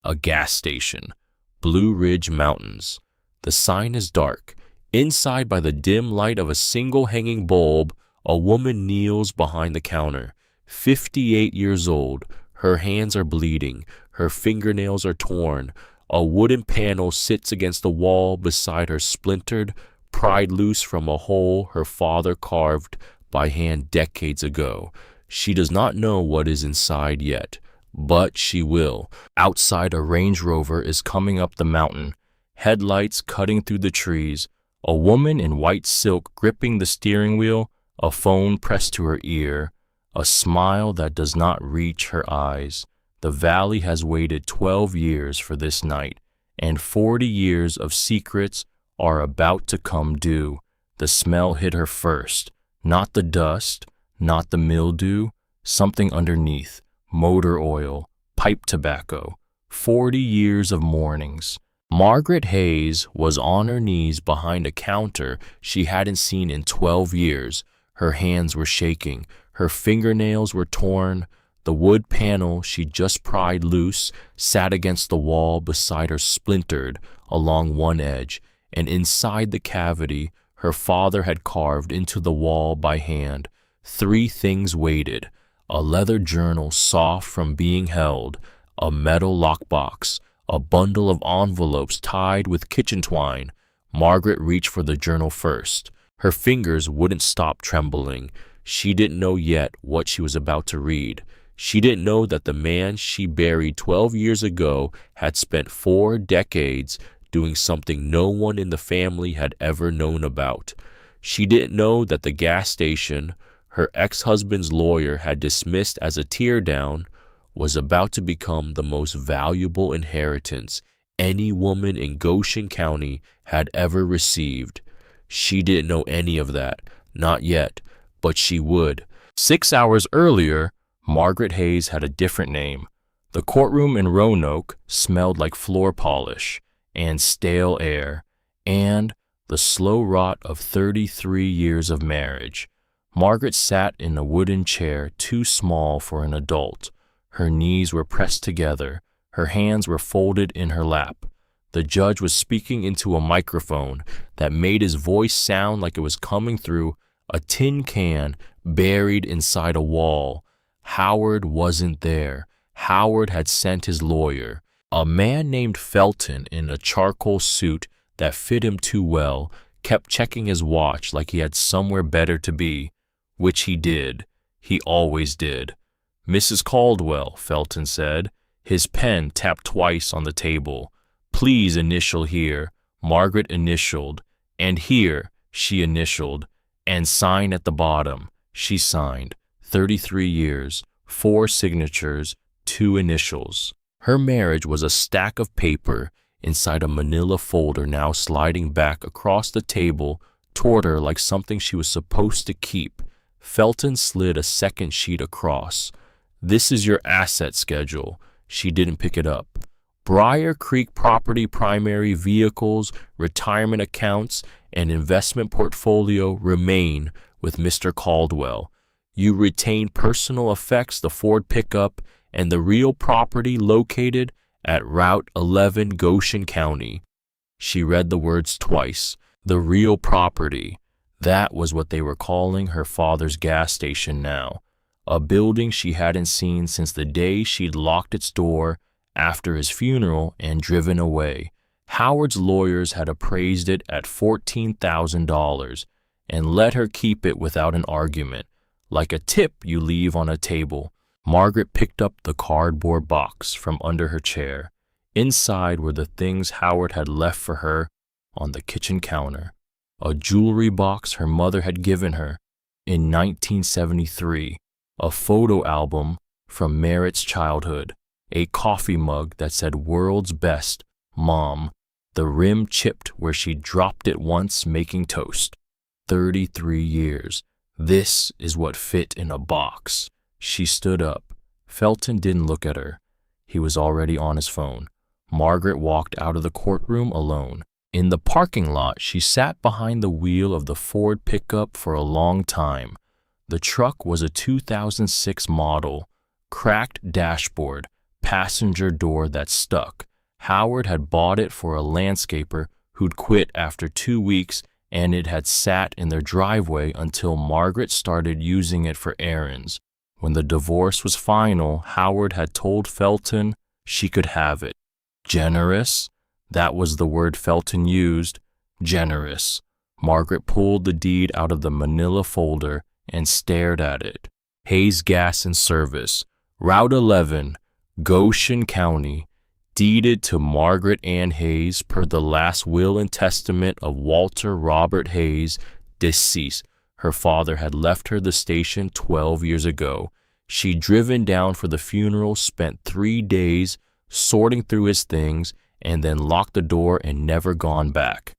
A gas station. Blue Ridge Mountains. The sign is dark. Inside, by the dim light of a single hanging bulb, a woman kneels behind the counter. 58 years old. Her hands are bleeding. Her fingernails are torn. A wooden panel sits against the wall beside her, splintered, pried loose from a hole her father carved by hand decades ago. She does not know what is inside yet, but she will. Outside, a Range Rover is coming up the mountain, headlights cutting through the trees, a woman in white silk gripping the steering wheel, a phone pressed to her ear, a smile that does not reach her eyes. The valley has waited 12 years for this night, and 40 years of secrets are about to come due. The smell hit her first, not the dust, not the mildew, something underneath, motor oil, pipe tobacco, 40 years of mornings. Margaret Hayes was on her knees behind a counter she hadn't seen in 12 years. Her hands were shaking, her fingernails were torn. The wood panel she just pried loose sat against the wall beside her, splintered along one edge, and inside the cavity her father had carved into the wall by hand. 3 things waited: a leather journal soft from being held, a metal lockbox, a bundle of envelopes tied with kitchen twine. Margaret reached for the journal first. Her fingers wouldn't stop trembling. She didn't know yet what she was about to read. She didn't know that the man she buried 12 years ago had spent 4 decades doing something no one in the family had ever known about. She didn't know that the gas station her ex-husband's lawyer had dismissed as a teardown was about to become the most valuable inheritance any woman in Goshen County had ever received. She didn't know any of that, not yet, but she would. 6 hours earlier, Margaret Hayes had a different name. The courtroom in Roanoke smelled like floor polish and stale air and the slow rot of 33 years of marriage. Margaret sat in a wooden chair too small for an adult. Her knees were pressed together. Her hands were folded in her lap. The judge was speaking into a microphone that made his voice sound like it was coming through a tin can buried inside a wall. Howard wasn't there. Howard had sent his lawyer. A man named Felton in a charcoal suit that fit him too well kept checking his watch like he had somewhere better to be, which he did. He always did. "Mrs. Caldwell," Felton said. His pen tapped twice on the table. "Please initial here." Margaret initialed. "And here," she initialed. "And sign at the bottom." She signed. 33 years, 4 signatures, 2 initials. Her marriage was a stack of paper inside a manila folder now sliding back across the table toward her like something she was supposed to keep. Felton slid a second sheet across. "This is your asset schedule." She didn't pick it up. "Briar Creek property, primary vehicles, retirement accounts, and investment portfolio remain with Mr. Caldwell. You retain personal effects, the Ford pickup, and the real property located at Route 11, Goshen County." She read the words twice. The real property. That was what they were calling her father's gas station now. A building she hadn't seen since the day she'd locked its door after his funeral and driven away. Howard's lawyers had appraised it at $14,000 and let her keep it without an argument, like a tip you leave on a table. Margaret picked up the cardboard box from under her chair. Inside were the things Howard had left for her on the kitchen counter. A jewelry box her mother had given her in 1973, a photo album from Merritt's childhood, a coffee mug that said "World's Best, Mom," the rim chipped where she dropped it once making toast. 33 years. This is what fit in a box. She stood up. Felton didn't look at her. He was already on his phone. Margaret walked out of the courtroom alone. In the parking lot, she sat behind the wheel of the Ford pickup for a long time. The truck was a 2006 model, cracked dashboard, passenger door that stuck. Howard had bought it for a landscaper who'd quit after 2 weeks, and it had sat in their driveway until Margaret started using it for errands. When the divorce was final, Howard had told Felton she could have it. Generous? That was the word Felton used. Generous. Margaret pulled the deed out of the manila folder and stared at it. Hayes Gas and Service, Route 11, Goshen County, deeded to Margaret Ann Hayes per the last will and testament of Walter Robert Hayes, deceased. Her father had left her the station 12 years ago. She'd driven down for the funeral, spent 3 days sorting through his things, and then locked the door and never gone back.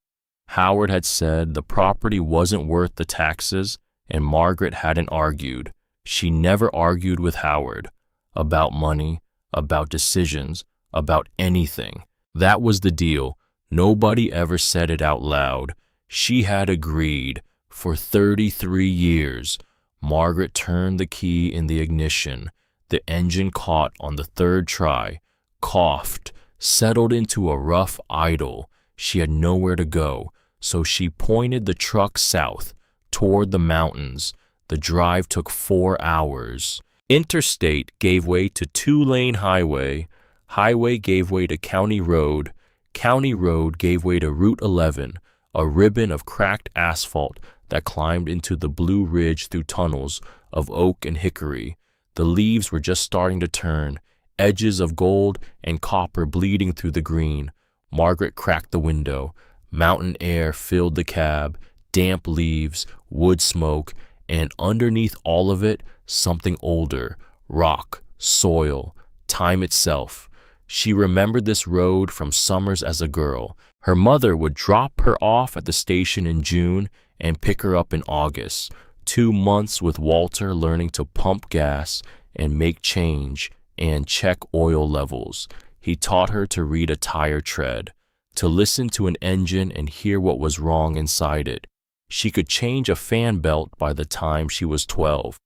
Howard had said the property wasn't worth the taxes, and Margaret hadn't argued. She never argued with Howard about money, about decisions, about anything. That was the deal. Nobody ever said it out loud. She had agreed. For 33 years. Margaret turned the key in the ignition. The engine caught on the third try, coughed, settled into a rough idle. She had nowhere to go, so she pointed the truck south, toward the mountains. The drive took 4 hours. Interstate gave way to 2-lane highway. Highway gave way to county road. County road gave way to Route 11, a ribbon of cracked asphalt that climbed into the Blue Ridge through tunnels of oak and hickory. The leaves were just starting to turn, edges of gold and copper bleeding through the green. Margaret cracked the window. Mountain air filled the cab, damp leaves, wood smoke, and underneath all of it, something older, rock, soil, time itself. She remembered this road from summers as a girl. Her mother would drop her off at the station in June and pick her up in August. 2 months with Walter learning to pump gas and make change and check oil levels. He taught her to read a tire tread, to listen to an engine and hear what was wrong inside it. She could change a fan belt by the time she was 12.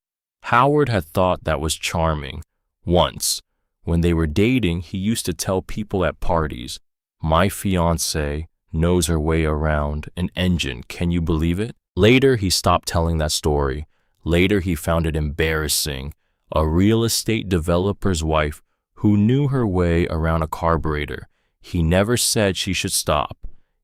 Howard had thought that was charming. Once, when they were dating, he used to tell people at parties, "My fiancée knows her way around an engine, can you believe it?" Later, he stopped telling that story. Later, he found it embarrassing. A real estate developer's wife who knew her way around a carburetor. He never said she should stop.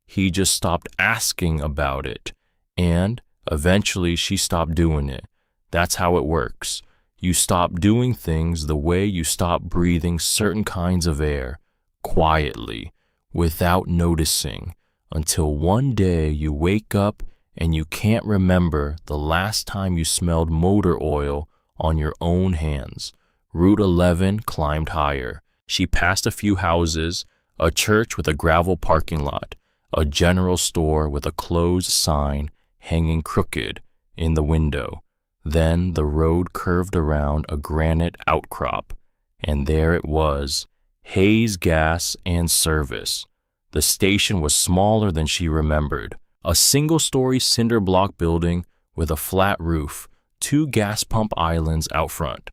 He just stopped asking about it. And eventually, she stopped doing it. That's how it works. You stop doing things the way you stop breathing certain kinds of air, quietly, without noticing, until one day you wake up and you can't remember the last time you smelled motor oil on your own hands. Route 11 climbed higher. She passed a few houses, a church with a gravel parking lot, a general store with a closed sign hanging crooked in the window. Then the road curved around a granite outcrop, and there it was, Hayes Gas and Service. The station was smaller than she remembered. A single-story cinder block building with a flat roof, 2 gas pump islands out front.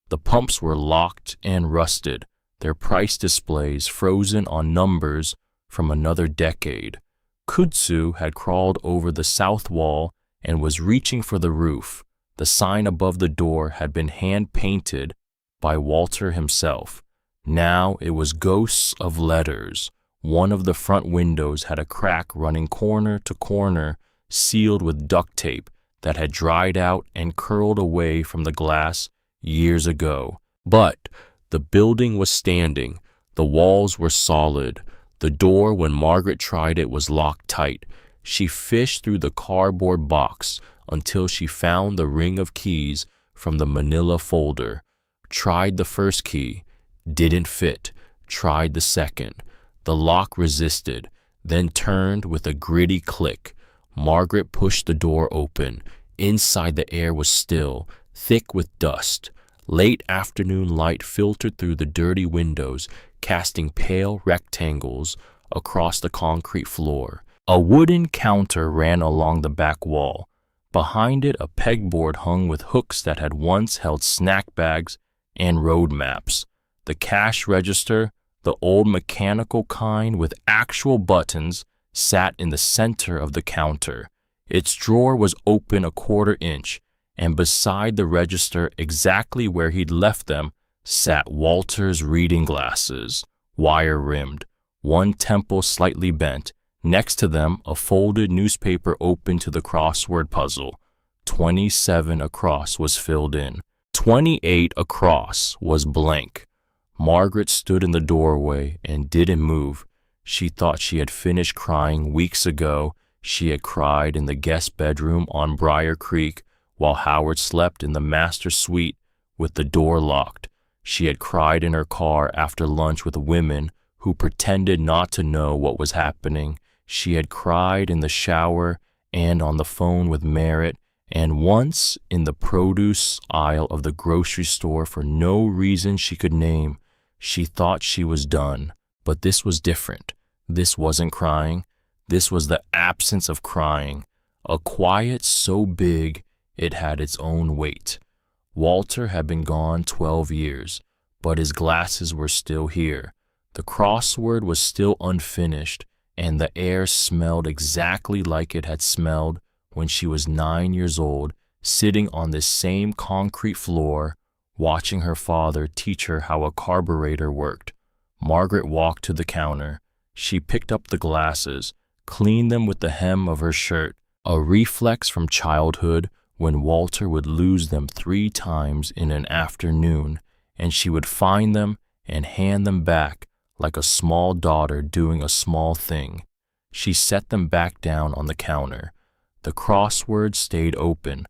The pumps were locked and rusted, their price displays frozen on numbers from another decade. Kudzu had crawled over the south wall and was reaching for the roof. The sign above the door had been hand-painted by Walter himself. Now it was ghosts of letters. One of the front windows had a crack running corner to corner, sealed with duct tape that had dried out and curled away from the glass years ago. But the building was standing. The walls were solid. The door, when Margaret tried it, was locked tight. She fished through the cardboard box until she found the ring of keys from the manila folder. Tried the first key. Didn't fit. Tried the second. The lock resisted, then turned with a gritty click. Margaret pushed the door open. Inside the air was still, thick with dust. Late afternoon light filtered through the dirty windows, casting pale rectangles across the concrete floor. A wooden counter ran along the back wall. Behind it, a pegboard hung with hooks that had once held snack bags and road maps. The cash register, the old mechanical kind with actual buttons, sat in the center of the counter. Its drawer was open a quarter inch, and beside the register, exactly where he'd left them, sat Walter's reading glasses, wire-rimmed, one temple slightly bent. Next to them, a folded newspaper open to the crossword puzzle. 27 across was filled in. 28 across was blank. Margaret stood in the doorway and didn't move. She thought she had finished crying weeks ago. She had cried in the guest bedroom on Briar Creek while Howard slept in the master suite with the door locked. She had cried in her car after lunch with women who pretended not to know what was happening. She had cried in the shower and on the phone with Merritt, and once in the produce aisle of the grocery store for no reason she could name. She thought she was done, but this was different. This wasn't crying. This was the absence of crying, a quiet so big it had its own weight. Walter had been gone 12 years, but his glasses were still here. The crossword was still unfinished, and the air smelled exactly like it had smelled when she was 9 years old, sitting on this same concrete floor, watching her father teach her how a carburetor worked. Margaret walked to the counter. She picked up the glasses, cleaned them with the hem of her shirt, a reflex from childhood when Walter would lose them 3 times in an afternoon, and she would find them and hand them back like a small daughter doing a small thing. She set them back down on the counter. The crossword stayed open.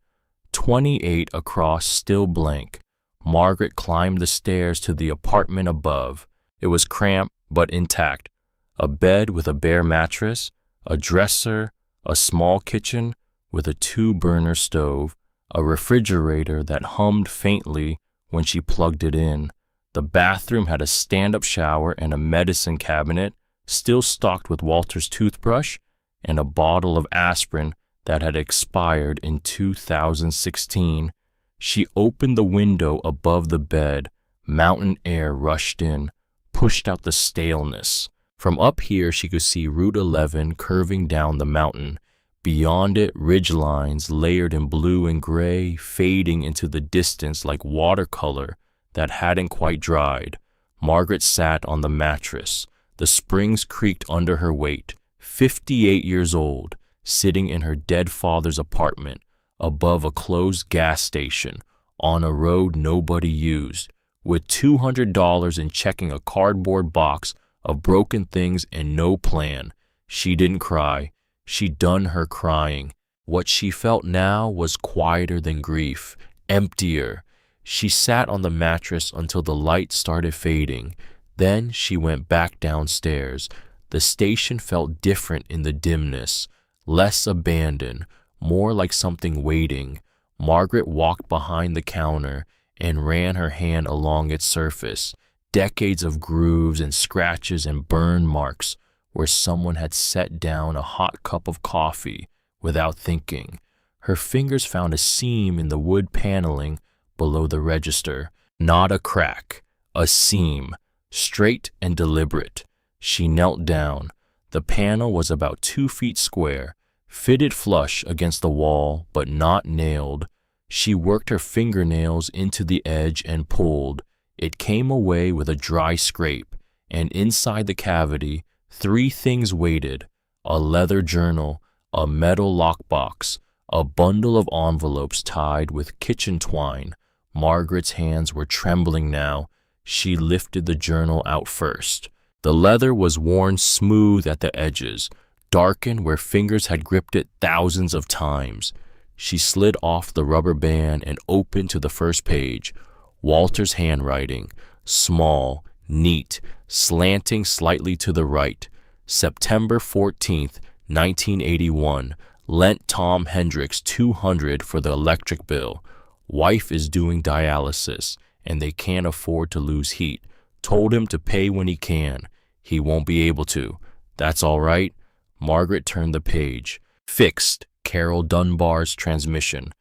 28 across, still blank. Margaret climbed the stairs to the apartment above. It was cramped but intact. A bed with a bare mattress, a dresser, a small kitchen with a 2-burner stove, a refrigerator that hummed faintly when she plugged it in. The bathroom had a stand-up shower and a medicine cabinet, still stocked with Walter's toothbrush and a bottle of aspirin that had expired in 2016. She opened the window above the bed. Mountain air rushed in, pushed out the staleness. From up here, she could see Route 11 curving down the mountain. Beyond it, ridge lines layered in blue and gray, fading into the distance like watercolor that hadn't quite dried. Margaret sat on the mattress. The springs creaked under her weight. 58 years old, sitting in her dead father's apartment, above a closed gas station, on a road nobody used, with $200 in checking a cardboard box of broken things and no plan. She didn't cry. She'd done her crying. What she felt now was quieter than grief, emptier. She sat on the mattress until the light started fading. Then she went back downstairs. The station felt different in the dimness, less abandoned, more like something waiting. Margaret walked behind the counter and ran her hand along its surface. Decades of grooves and scratches and burn marks where someone had set down a hot cup of coffee without thinking. Her fingers found a seam in the wood paneling below the register. Not a crack, a seam, straight and deliberate. She knelt down. The panel was about 2 feet square, fitted flush against the wall, but not nailed. She worked her fingernails into the edge and pulled. It came away with a dry scrape, and inside the cavity, 3 things waited: a leather journal, a metal lockbox, a bundle of envelopes tied with kitchen twine. Margaret's hands were trembling now. She lifted the journal out first. The leather was worn smooth at the edges, darkened where fingers had gripped it thousands of times. She slid off the rubber band and opened to the first page. Walter's handwriting, small, neat, slanting slightly to the right. September 14th, 1981. Lent Tom Hendricks $200 for the electric bill. Wife is doing dialysis, and they can't afford to lose heat. Told him to pay when he can. He won't be able to. That's all right. Margaret turned the page. Fixed Carol Dunbar's transmission.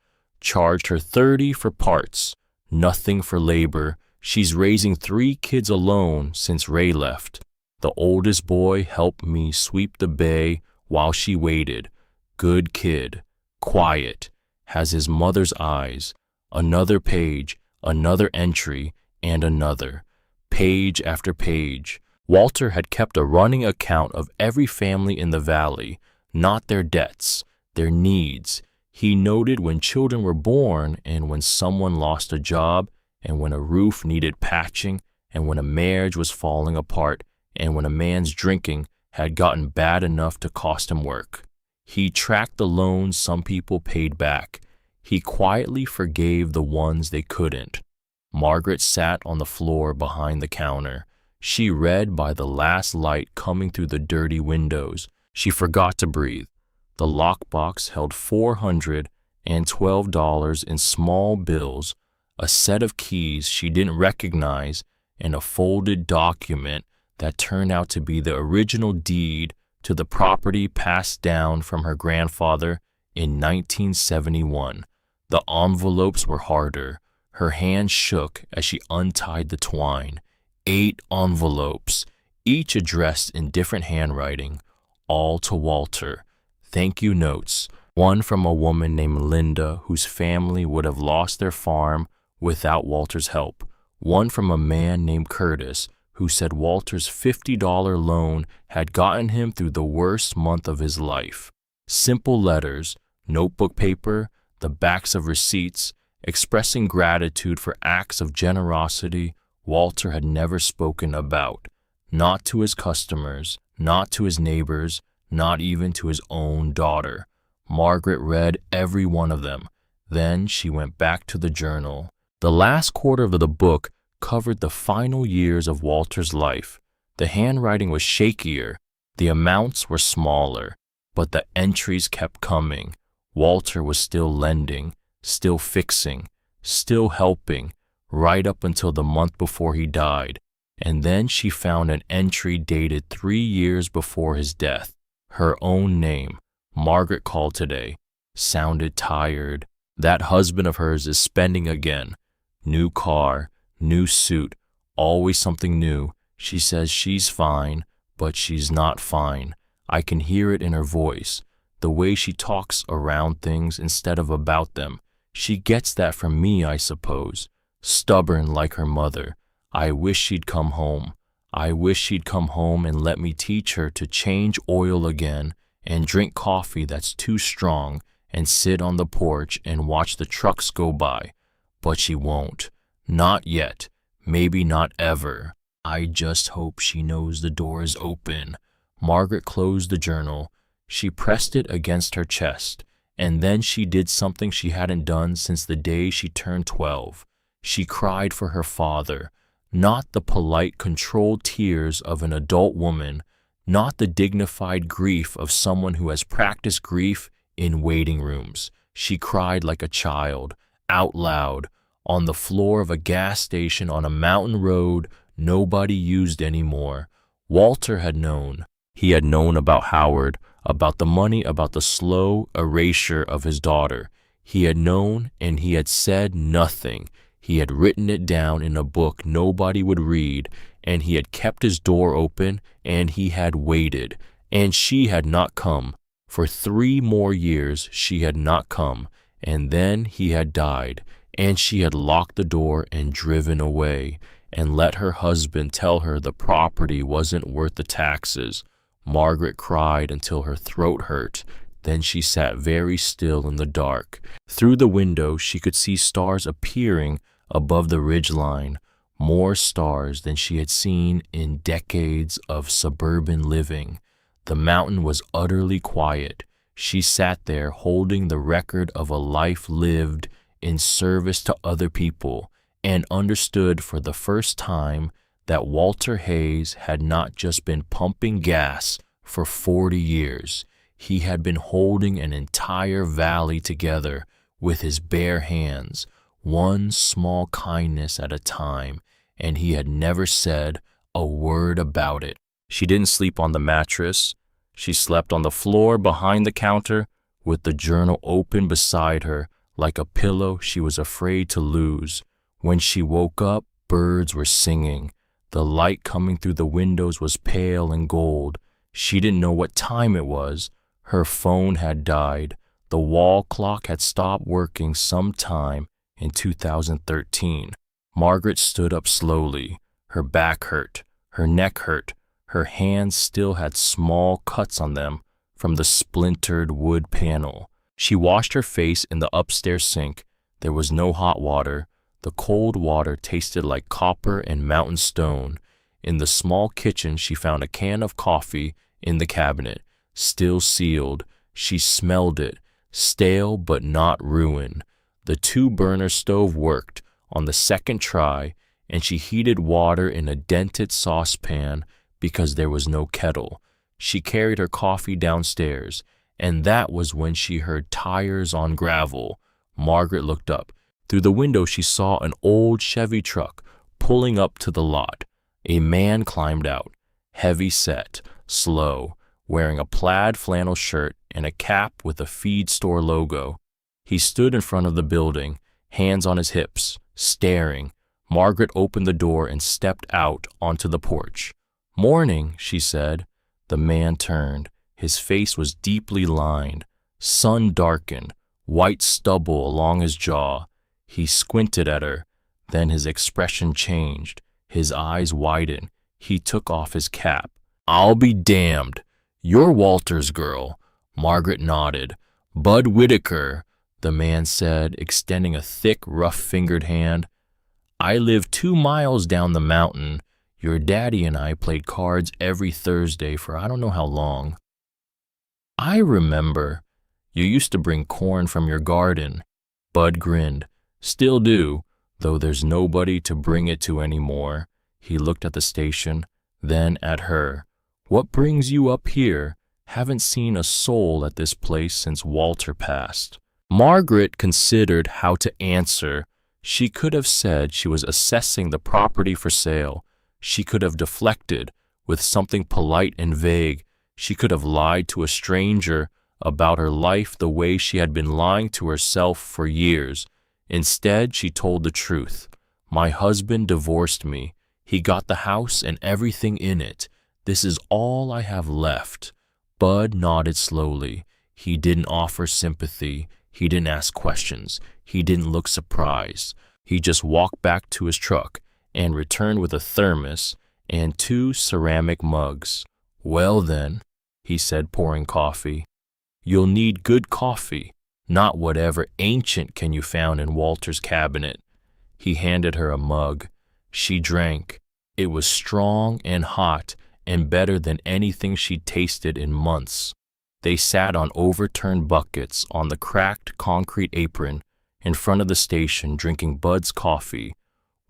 Charged her $30 for parts. Nothing for labor. She's raising 3 kids alone since Ray left. The oldest boy helped me sweep the bay while she waited. Good kid, quiet, has his mother's eyes. Another page, another entry, and another. Page after page. Walter had kept a running account of every family in the valley, not their debts, their needs. He noted when children were born and when someone lost a job and when a roof needed patching and when a marriage was falling apart and when a man's drinking had gotten bad enough to cost him work. He tracked the loans some people paid back. He quietly forgave the ones they couldn't. Margaret sat on the floor behind the counter. She read by the last light coming through the dirty windows. She forgot to breathe. The lockbox held $412 in small bills, a set of keys she didn't recognize, and a folded document that turned out to be the original deed to the property passed down from her grandfather in 1971. The envelopes were harder. Her hand shook as she untied the twine. 8 envelopes, each addressed in different handwriting, all to Walter. Thank you notes, one from a woman named Linda whose family would have lost their farm without Walter's help, one from a man named Curtis who said Walter's $50 loan had gotten him through the worst month of his life. Simple letters, notebook paper, the backs of receipts, expressing gratitude for acts of generosity Walter had never spoken about, not to his customers, not to his neighbors, not even to his own daughter. Margaret read every one of them. Then she went back to the journal. The last quarter of the book covered the final years of Walter's life. The handwriting was shakier, the amounts were smaller, but the entries kept coming. Walter was still lending, still fixing, still helping, right up until the month before he died. And then she found an entry dated 3 years before his death. Her own name, Margaret called today, sounded tired. That husband of hers is spending again. New car, new suit, always something new. She says she's fine, but she's not fine. I can hear it in her voice, the way she talks around things instead of about them. She gets that from me, I suppose. Stubborn like her mother. I wish she'd come home. I wish she'd come home and let me teach her to change oil again and drink coffee that's too strong and sit on the porch and watch the trucks go by. But she won't. Not yet. Maybe not ever. I just hope she knows the door is open. Margaret closed the journal. She pressed it against her chest, and then she did something she hadn't done since the day she turned 12. She cried for her father, not the polite, controlled tears of an adult woman, not the dignified grief of someone who has practiced grief in waiting rooms. She cried like a child, out loud, on the floor of a gas station on a mountain road nobody used anymore. Walter had known. He had known about Howard, about the money, about the slow erasure of his daughter. He had known, and he had said nothing. He had written it down in a book nobody would read, and he had kept his door open, and he had waited, and she had not come. For 3 more years she had not come, and then he had died, and she had locked the door and driven away, and let her husband tell her the property wasn't worth the taxes. Margaret cried until her throat hurt. Then she sat very still in the dark. Through the window she could see stars appearing above the ridgeline, more stars than she had seen in decades of suburban living. The mountain was utterly quiet. She sat there holding the record of a life lived in service to other people, and understood for the first time that Walter Hayes had not just been pumping gas for 40 years. He had been holding an entire valley together with his bare hands, one small kindness at a time, and he had never said a word about it. She didn't sleep on the mattress. She slept on the floor behind the counter with the journal open beside her like a pillow she was afraid to lose. When she woke up, Birds were singing. The light coming through the windows was pale and gold. She didn't know what time it was. Her phone had died. The wall clock had stopped working sometime in 2013. Margaret stood up slowly. Her back hurt. Her neck hurt. Her hands still had small cuts on them from the splintered wood panel. She washed her face in the upstairs sink. There was no hot water. The cold water tasted like copper and mountain stone. In the small kitchen, she found a can of coffee in the cabinet, still sealed. She smelled it, stale but not ruined. The two-burner stove worked on the second try, and she heated water in a dented saucepan because there was no kettle. She carried her coffee downstairs, and that was when she heard tires on gravel. Margaret looked up. Through the window, she saw an old Chevy truck pulling up to the lot. A man climbed out, heavy-set, slow, wearing a plaid flannel shirt and a cap with a feed store logo. He stood in front of the building, hands on his hips, staring. Margaret opened the door and stepped out onto the porch. "Morning," she said. The man turned. His face was deeply lined, sun-darkened, white stubble along his jaw. He squinted at her. Then his expression changed. His eyes widened. He took off his cap. "I'll be damned. You're Walter's girl." Margaret nodded. "Bud Whitaker," the man said, extending a thick, rough-fingered hand. "I live 2 miles down the mountain. Your daddy and I played cards every Thursday for I don't know how long." "I remember. You used to bring corn from your garden." Bud grinned. "Still do, though there's nobody to bring it to anymore." He looked at the station, then at her. "What brings you up here? Haven't seen a soul at this place since Walter passed." Margaret considered how to answer. She could have said she was assessing the property for sale. She could have deflected with something polite and vague. She could have lied to a stranger about her life the way she had been lying to herself for years. Instead, she told the truth. "My husband divorced me. He got the house and everything in it. This is all I have left." Bud nodded slowly. He didn't offer sympathy. He didn't ask questions. He didn't look surprised. He just walked back to his truck and returned with a thermos and 2 ceramic mugs. "Well then," he said, pouring coffee, "you'll need good coffee, not whatever ancient can you found in Walter's cabinet." He handed her a mug. She drank. It was strong and hot and better than anything she'd tasted in months. They sat on overturned buckets on the cracked concrete apron in front of the station, drinking Bud's coffee,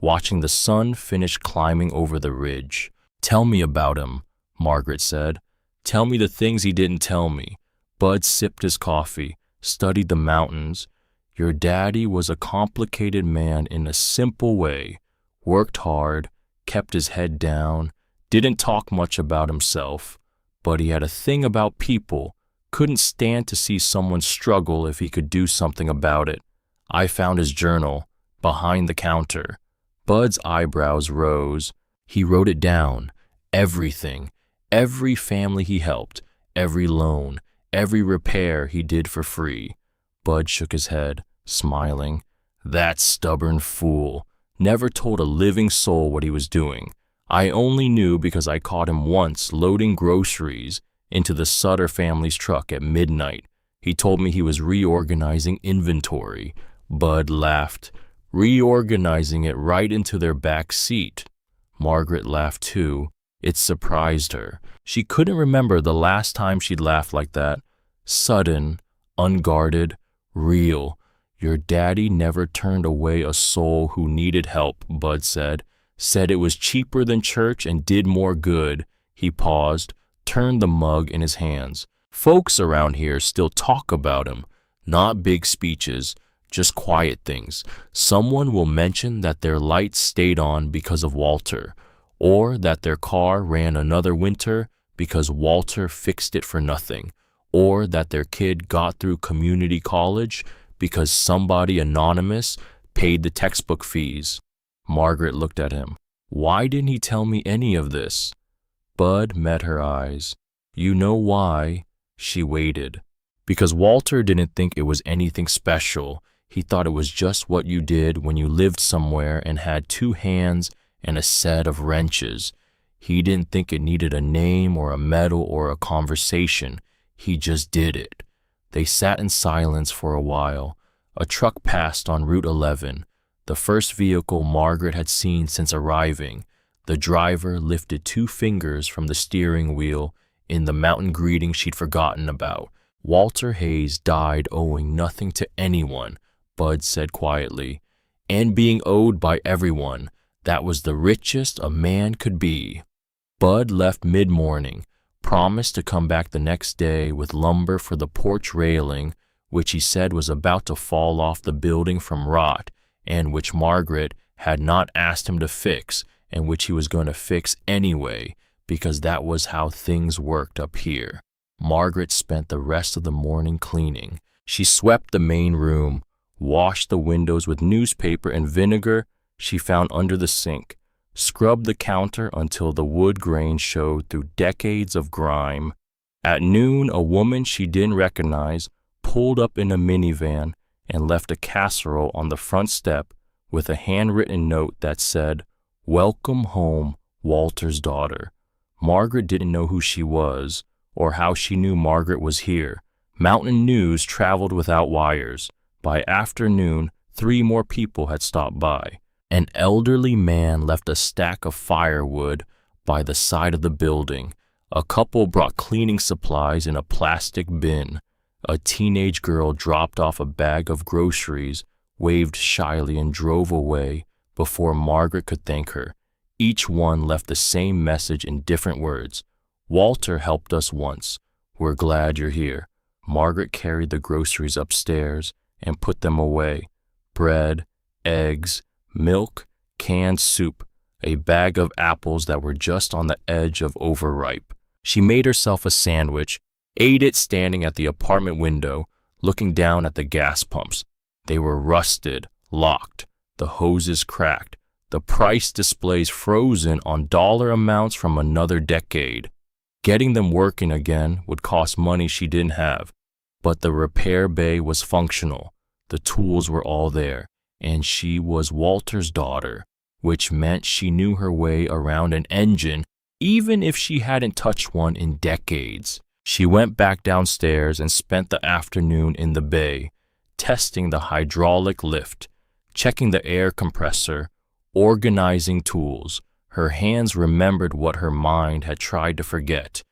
watching the sun finish climbing over the ridge. "Tell me about him," Margaret said. "Tell me the things he didn't tell me." Bud sipped his coffee, studied the mountains. "Your daddy was a complicated man in a simple way. Worked hard, kept his head down, didn't talk much about himself, but he had a thing about people. Couldn't stand to see someone struggle if he could do something about it. I found his journal behind the counter." Bud's eyebrows rose. He wrote it down. Everything. Every family he helped. Every loan. Every repair he did for free. Bud shook his head, smiling. "That stubborn fool. Never told a living soul what he was doing. I only knew because I caught him once loading groceries into the Sutter family's truck at midnight. He told me he was reorganizing inventory." Bud laughed. "Reorganizing it right into their back seat." Margaret laughed too. It surprised her. She couldn't remember the last time she'd laughed like that. Sudden, unguarded, real. "Your daddy never turned away a soul who needed help," Bud said. "Said it was cheaper than church and did more good." He paused, turned the mug in his hands. "Folks around here still talk about him. Not big speeches, just quiet things. Someone will mention that their lights stayed on because of Walter, or that their car ran another winter because Walter fixed it for nothing, or that their kid got through community college because somebody anonymous paid the textbook fees." Margaret looked at him. Why didn't he tell me any of this? Bud met her eyes. You know why? She waited. Because Walter didn't think it was anything special. He thought it was just what you did when you lived somewhere and had 2 hands and a set of wrenches. He didn't think it needed a name or a medal or a conversation. He just did it. They sat in silence for a while. A truck passed on Route 11, the first vehicle Margaret had seen since arriving. The driver lifted 2 fingers from the steering wheel in the mountain greeting she'd forgotten about. Walter Hayes died owing nothing to anyone, Bud said quietly, and being owed by everyone. That was the richest a man could be. Bud left mid-morning, promised to come back the next day with lumber for the porch railing, which he said was about to fall off the building from rot, and which Margaret had not asked him to fix, and which he was going to fix anyway, because that was how things worked up here. Margaret spent the rest of the morning cleaning. She swept the main room, washed the windows with newspaper and vinegar she found under the sink, scrubbed the counter until the wood grain showed through decades of grime. At noon, a woman she didn't recognize pulled up in a minivan and left a casserole on the front step with a handwritten note that said, "Welcome home, Walter's daughter." Margaret didn't know who she was or how she knew Margaret was here. Mountain news traveled without wires. By afternoon, 3 more people had stopped by. An elderly man left a stack of firewood by the side of the building. A couple brought cleaning supplies in a plastic bin. A teenage girl dropped off a bag of groceries, waved shyly and drove away before Margaret could thank her. Each one left the same message in different words. Walter helped us once. We're glad you're here. Margaret carried the groceries upstairs and put them away. Bread, eggs, milk, canned soup, a bag of apples that were just on the edge of overripe. She made herself a sandwich, ate it standing at the apartment window, looking down at the gas pumps. They were rusted, locked, the hoses cracked, the price displays frozen on dollar amounts from another decade. Getting them working again would cost money she didn't have, but the repair bay was functional. The tools were all there, and she was Walter's daughter, which meant she knew her way around an engine, even if she hadn't touched one in decades. She went back downstairs and spent the afternoon in the bay, testing the hydraulic lift, checking the air compressor, organizing tools. Her hands remembered what her mind had tried to forget: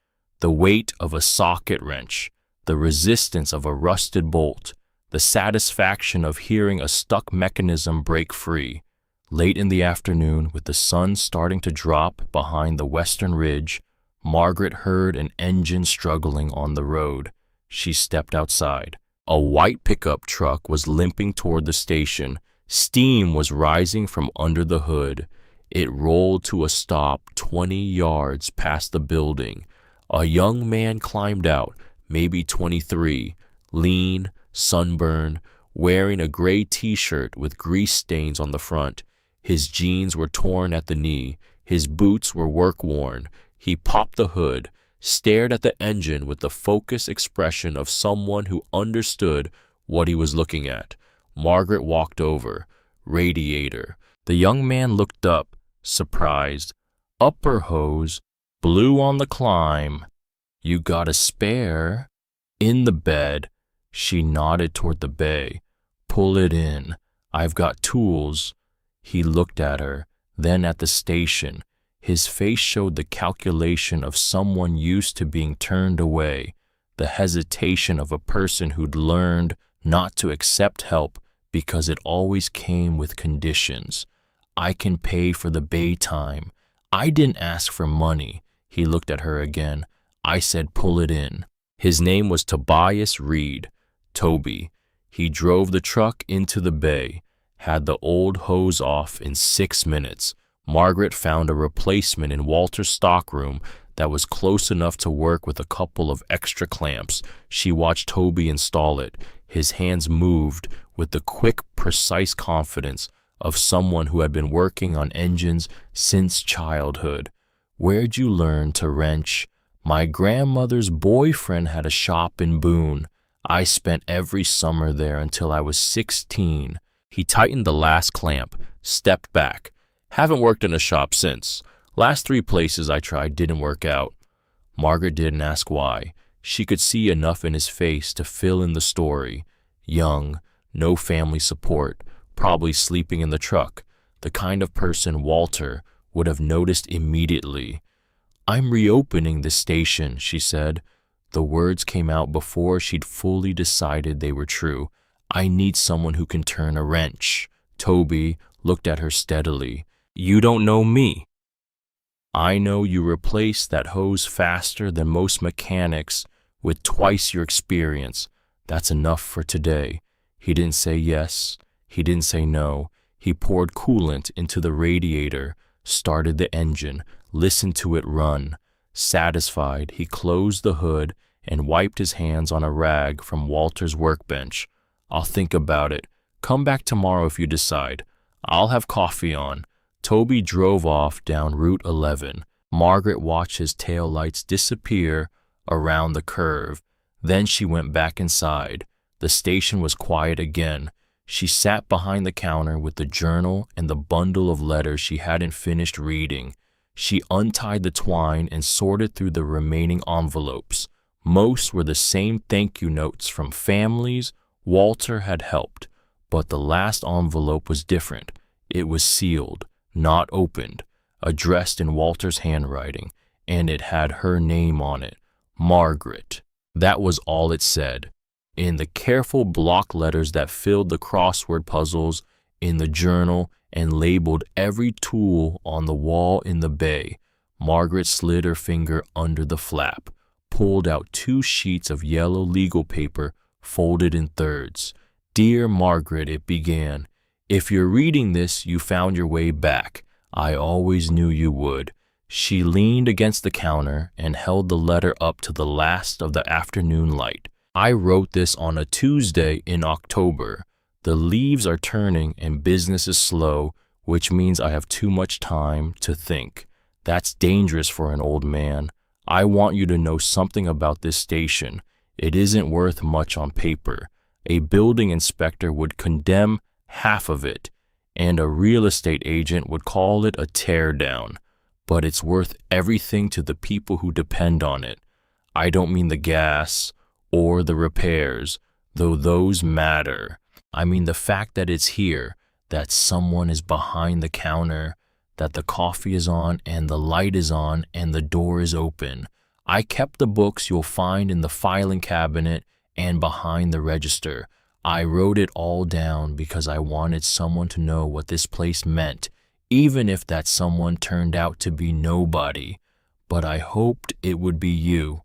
the weight of a socket wrench, the resistance of a rusted bolt, the satisfaction of hearing a stuck mechanism break free. Late in the afternoon, with the sun starting to drop behind the western ridge, Margaret heard an engine struggling on the road. She stepped outside. A white pickup truck was limping toward the station. Steam was rising from under the hood. It rolled to a stop 20 yards past the building. A young man climbed out, maybe 23, lean, sunburned, wearing a gray t-shirt with grease stains on the front. His jeans were torn at the knee. His boots were work-worn. He popped the hood, stared at the engine with the focused expression of someone who understood what he was looking at. Margaret walked over. Radiator. The young man looked up, surprised. Upper hose, blue on the climb. You got a spare? In the bed. She nodded toward the bay. Pull it in. I've got tools. He looked at her, then at the station. His face showed the calculation of someone used to being turned away, the hesitation of a person who'd learned not to accept help because it always came with conditions. I can pay for the bay time. I didn't ask for money. He looked at her again. I said pull it in. His name was Tobias Reed. Toby. He drove the truck into the bay, had the old hose off in 6 minutes. Margaret found a replacement in Walter's stockroom that was close enough to work with a couple of extra clamps. She watched Toby install it. His hands moved with the quick, precise confidence of someone who had been working on engines since childhood. Where'd you learn to wrench? My grandmother's boyfriend had a shop in Boone. I spent every summer there until I was 16. He tightened the last clamp, stepped back. Haven't worked in a shop since. Last 3 places I tried didn't work out. Margaret didn't ask why. She could see enough in his face to fill in the story. Young, no family support, probably sleeping in the truck, the kind of person Walter would have noticed immediately. I'm reopening this station, she said. The words came out before she'd fully decided they were true. I need someone who can turn a wrench. Toby looked at her steadily. You don't know me. I know you replaced that hose faster than most mechanics with twice your experience. That's enough for today. He didn't say yes. He didn't say no. He poured coolant into the radiator, started the engine, listened to it run. Satisfied, he closed the hood and wiped his hands on a rag from Walter's workbench. I'll think about it. Come back tomorrow if you decide. I'll have coffee on. Toby drove off down Route 11. Margaret watched his taillights disappear around the curve. Then she went back inside. The station was quiet again. She sat behind the counter with the journal and the bundle of letters she hadn't finished reading. She untied the twine and sorted through the remaining envelopes. Most were the same thank you notes from families Walter had helped, but the last envelope was different. It was sealed, not opened, addressed in Walter's handwriting, and it had her name on it, Margaret. That was all it said. In the careful block letters that filled the crossword puzzles in the journal and labeled every tool on the wall in the bay, Margaret slid her finger under the flap, pulled out 2 sheets of yellow legal paper folded in thirds. Dear Margaret, it began. If you're reading this, you found your way back. I always knew you would. She leaned against the counter and held the letter up to the last of the afternoon light. I wrote this on a Tuesday in October. The leaves are turning and business is slow, which means I have too much time to think. That's dangerous for an old man. I want you to know something about this station. It isn't worth much on paper. A building inspector would condemn half of it, and a real estate agent would call it a tear down. But it's worth everything to the people who depend on it. I don't mean the gas or the repairs, though those matter. I mean the fact that it's here, that someone is behind the counter, that the coffee is on and the light is on and the door is open. I kept the books you'll find in the filing cabinet and behind the register. I wrote it all down because I wanted someone to know what this place meant, even if that someone turned out to be nobody. But I hoped it would be you.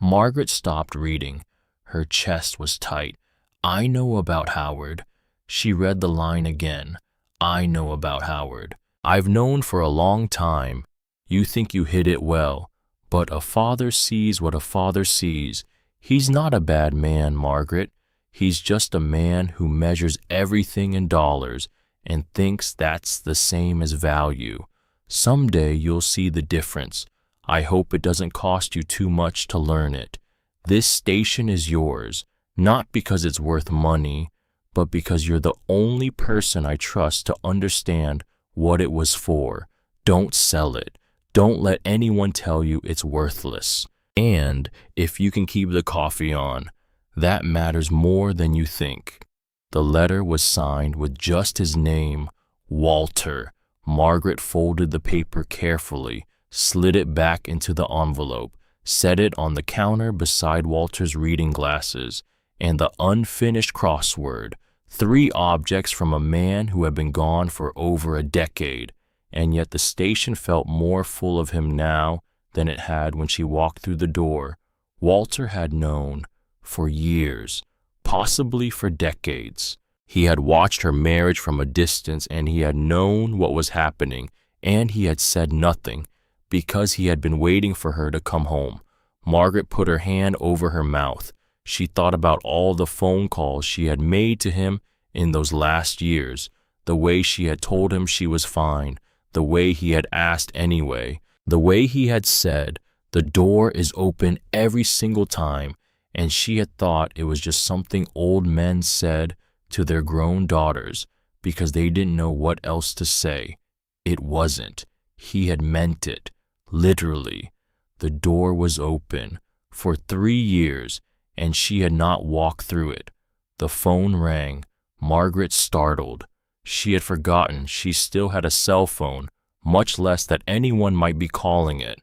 Margaret stopped reading. Her chest was tight. I know about Howard. She read the line again. I know about Howard. I've known for a long time. You think you hid it well, but a father sees what a father sees. He's not a bad man, Margaret. He's just a man who measures everything in dollars and thinks that's the same as value. Someday you'll see the difference. I hope it doesn't cost you too much to learn it. This station is yours, not because it's worth money, but because you're the only person I trust to understand what it was for. Don't sell it. Don't let anyone tell you it's worthless. And if you can keep the coffee on, that matters more than you think. The letter was signed with just his name, Walter. Margaret folded the paper carefully, slid it back into the envelope, set it on the counter beside Walter's reading glasses, and the unfinished crossword, 3 objects from a man who had been gone for over a decade, and yet the station felt more full of him now than it had when she walked through the door. Walter had known for years, possibly for decades. He had watched her marriage from a distance, and he had known what was happening, and he had said nothing because he had been waiting for her to come home. Margaret put her hand over her mouth. She thought about all the phone calls she had made to him in those last years, the way she had told him she was fine, the way he had asked anyway, the way he had said, "The door is open every single time," and she had thought it was just something old men said to their grown daughters because they didn't know what else to say. It wasn't. He had meant it. Literally. The door was open for 3 years, and she had not walked through it. The phone rang. Margaret startled. She had forgotten she still had a cell phone, much less that anyone might be calling it.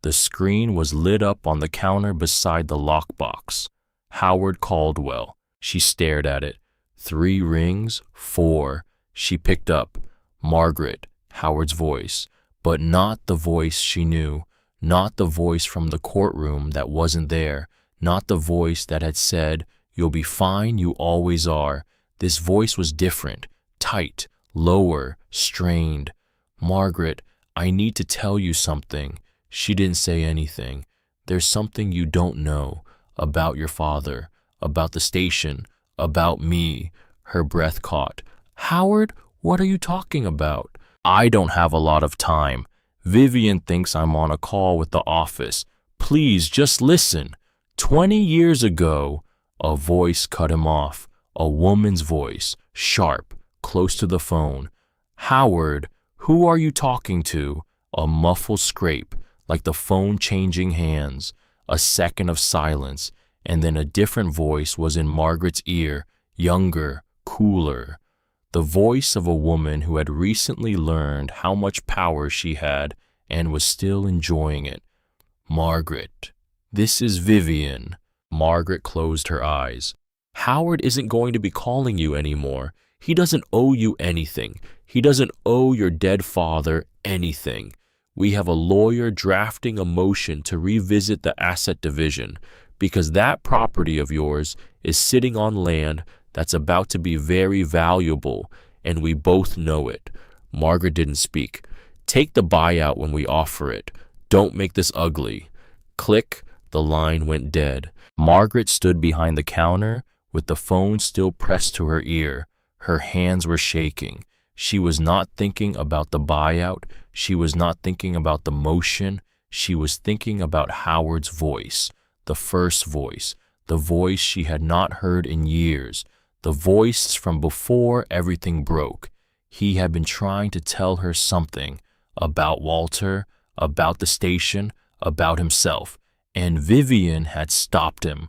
The screen was lit up on the counter beside the lockbox. Howard Caldwell. She stared at it. 3 rings, 4. She picked up. Margaret, Howard's voice, but not the voice she knew, not the voice from the courtroom that wasn't there, not the voice that had said, "You'll be fine, you always are." This voice was different, tight, lower, strained. "Margaret, I need to tell you something." She didn't say anything. "There's something you don't know about your father, about the station, about me." Her breath caught. "Howard, what are you talking about?" "I don't have a lot of time. Vivian thinks I'm on a call with the office. Please, just listen." 20 years ago, a voice cut him off. A woman's voice, sharp, close to the phone. "Howard, who are you talking to?" A muffled scrape, like the phone changing hands. A second of silence, and then a different voice was in Margaret's ear, younger, cooler. The voice of a woman who had recently learned how much power she had and was still enjoying it. "Margaret, this is Vivian." Margaret closed her eyes. "Howard isn't going to be calling you anymore. He doesn't owe you anything. He doesn't owe your dead father anything. We have a lawyer drafting a motion to revisit the asset division because that property of yours is sitting on land that's about to be very valuable, and we both know it." Margaret didn't speak. "Take the buyout when we offer it. Don't make this ugly." Click, the line went dead. Margaret stood behind the counter with the phone still pressed to her ear. Her hands were shaking. She was not thinking about the buyout. She was not thinking about the motion. She was thinking about Howard's voice, the first voice, the voice she had not heard in years, the voice from before everything broke. He had been trying to tell her something about Walter, about the station, about himself, and Vivian had stopped him.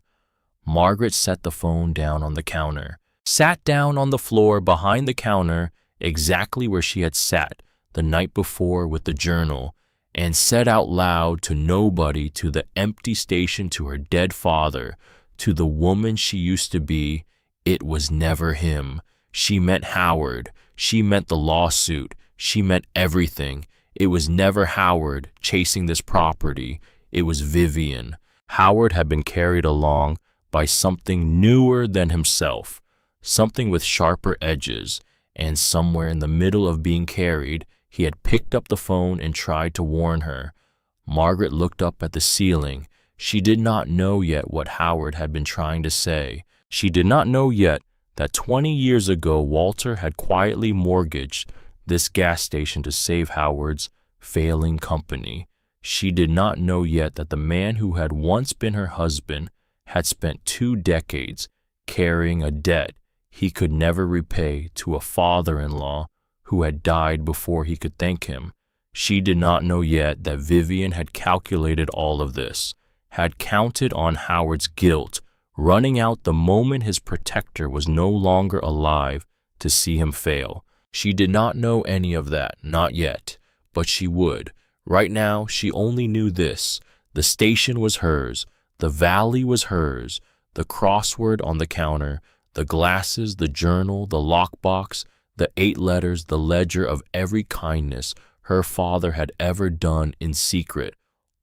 Margaret set the phone down on the counter, sat down on the floor behind the counter, exactly where she had sat the night before with the journal, and said out loud to nobody, to the empty station, to her dead father, to the woman she used to be, it was never him. She meant Howard. She meant the lawsuit. She meant everything. It was never Howard chasing this property. It was Vivian. Howard had been carried along by something newer than himself, something with sharper edges, and somewhere in the middle of being carried, he had picked up the phone and tried to warn her. Margaret looked up at the ceiling. She did not know yet what Howard had been trying to say. She did not know yet that 20 years ago Walter had quietly mortgaged this gas station to save Howard's failing company. She did not know yet that the man who had once been her husband had spent 2 decades carrying a debt he could never repay to a father-in-law who had died before he could thank him. She did not know yet that Vivian had calculated all of this, had counted on Howard's guilt, running out the moment his protector was no longer alive to see him fail. She did not know any of that, not yet, but she would. Right now, she only knew this. The station was hers. The valley was hers. The crossword on the counter, the glasses, the journal, the lockbox, the 8 letters, the ledger of every kindness her father had ever done in secret.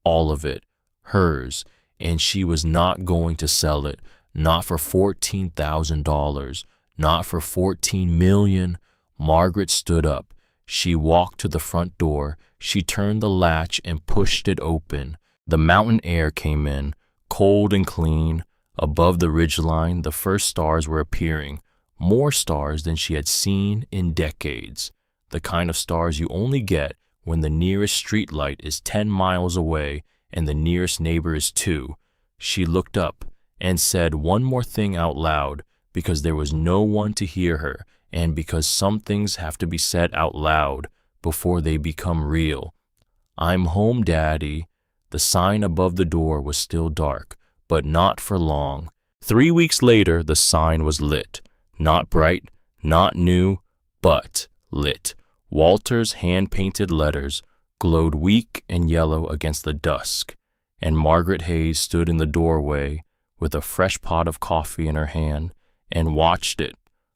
All of it, hers, and she was not going to sell it, not for $14,000, not for $14 million. Margaret stood up. She walked to the front door. She turned the latch and pushed it open. The mountain air came in, cold and clean. Above the ridgeline, the first stars were appearing. more stars than she had seen in decades, the kind of stars you only get when the nearest street light is 10 miles away and the nearest neighbor is 2. She looked up and said one more thing out loud because there was no one to hear her and because some things have to be said out loud before they become real. "I'm home, Daddy." The sign above the door was still dark, but not for long. 3 weeks later, the sign was lit. Not bright, not new, but lit. Walter's hand-painted letters glowed weak and yellow against the dusk, and Margaret Hayes stood in the doorway with a fresh pot of coffee in her hand and watched it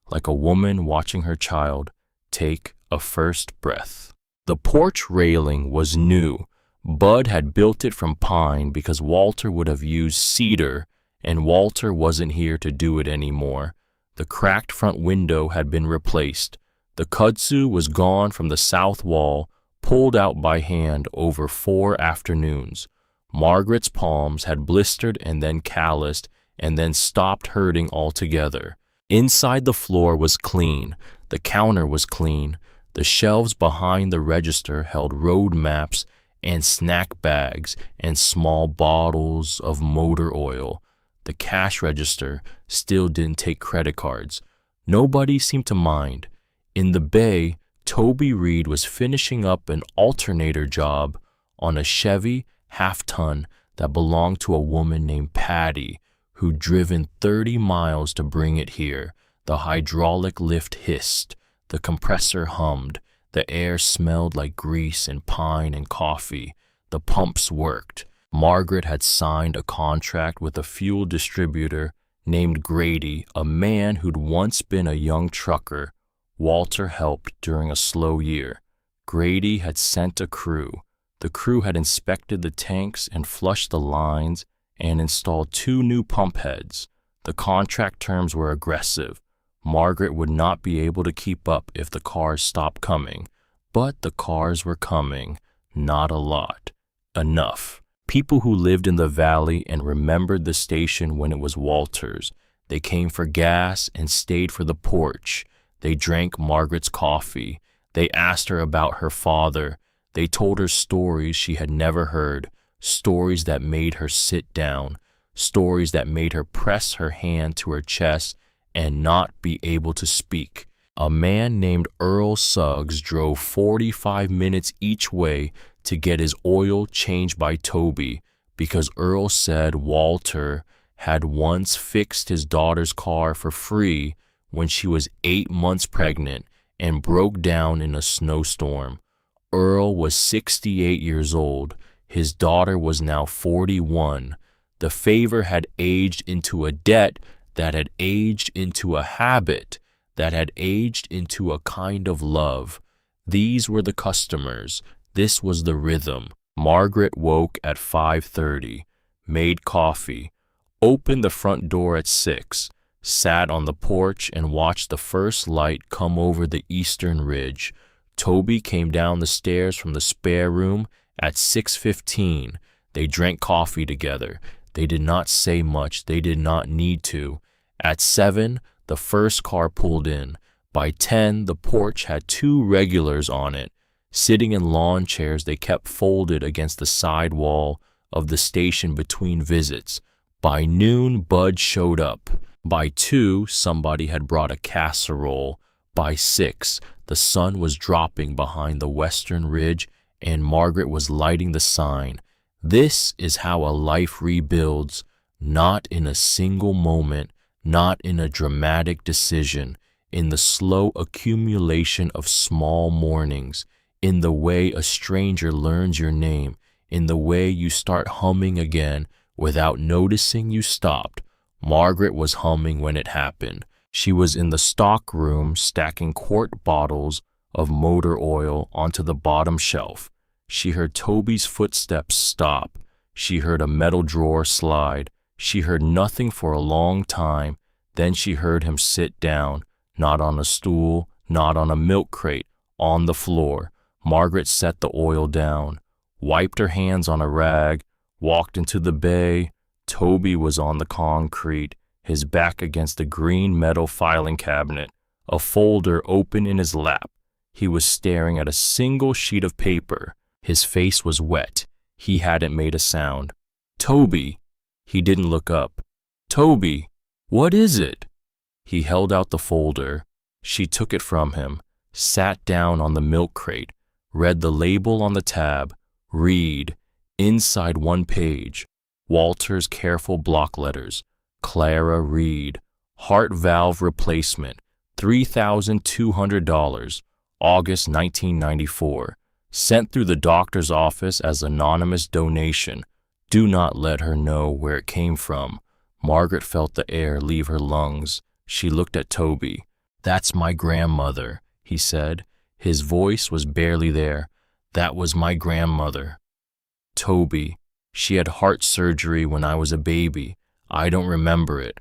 like a woman watching her child take a first breath. The porch railing was new. Bud had built it from pine because Walter would have used cedar, and Walter wasn't here to do it anymore. The cracked front window had been replaced. The kudzu was gone from the south wall, pulled out by hand over 4 afternoons. Margaret's palms had blistered and then calloused and then stopped hurting altogether. Inside the floor was clean. The counter was clean. The shelves behind the register held road maps and snack bags and small bottles of motor oil. The cash register still didn't take credit cards. Nobody seemed to mind. In the bay, Toby Reed was finishing up an alternator job on a Chevy half-ton that belonged to a woman named Patty, who'd driven 30 miles to bring it here. The hydraulic lift hissed. The compressor hummed. The air smelled like grease and pine and coffee. The pumps worked. Margaret had signed a contract with a fuel distributor named Grady, a man who'd once been a young trucker. Walter helped during a slow year. Grady had sent a crew. The crew had inspected the tanks and flushed the lines and installed 2 new pump heads. The contract terms were aggressive. Margaret would not be able to keep up if the cars stopped coming. But the cars were coming. Not a lot. Enough. People who lived in the valley and remembered the station when it was Walter's. They came for gas and stayed for the porch. They drank Margaret's coffee. They asked her about her father. They told her stories she had never heard, stories that made her sit down, stories that made her press her hand to her chest and not be able to speak. A man named Earl Suggs drove 45 minutes each way to get his oil changed by Toby because Earl said Walter had once fixed his daughter's car for free when she was 8 months pregnant and broke down in a snowstorm. Earl was 68 years old. His daughter was now 41. The favor had aged into a debt that had aged into a habit that had aged into a kind of love. These were the customers. This was the rhythm. Margaret woke at 5:30, made coffee, opened the front door at 6, sat on the porch and watched the first light come over the eastern ridge. Toby came down the stairs from the spare room at 6:15. They drank coffee together. They did not say much. They did not need to. At 7, the first car pulled in. By 10, the porch had 2 regulars on it. Sitting in lawn chairs, they kept folded against the side wall of the station between visits. By noon, Bud showed up. By 2, somebody had brought a casserole. By 6, the sun was dropping behind the western ridge and Margaret was lighting the sign. This is how a life rebuilds, not in a single moment, not in a dramatic decision, in the slow accumulation of small mornings, in the way a stranger learns your name, in the way you start humming again without noticing you stopped. Margaret was humming when it happened. She was in the stock room stacking quart bottles of motor oil onto the bottom shelf. She heard Toby's footsteps stop. She heard a metal drawer slide. She heard nothing for a long time. Then she heard him sit down, not on a stool, not on a milk crate, on the floor. Margaret set the oil down, wiped her hands on a rag, walked into the bay. Toby was on the concrete, his back against the green metal filing cabinet, a folder open in his lap. He was staring at a single sheet of paper. His face was wet. He hadn't made a sound. "Toby!" He didn't look up. "Toby, what is it?" He held out the folder. She took it from him, sat down on the milk crate, read the label on the tab. Read. Inside one page, Walter's careful block letters. Clara Reed. Heart valve replacement. $3,200. August 1994. Sent through the doctor's office as anonymous donation. Do not let her know where it came from. Margaret felt the air leave her lungs. She looked at Toby. "That's my grandmother," he said. His voice was barely there. "That was my grandmother." "Toby, she had heart surgery when I was a baby. I don't remember it.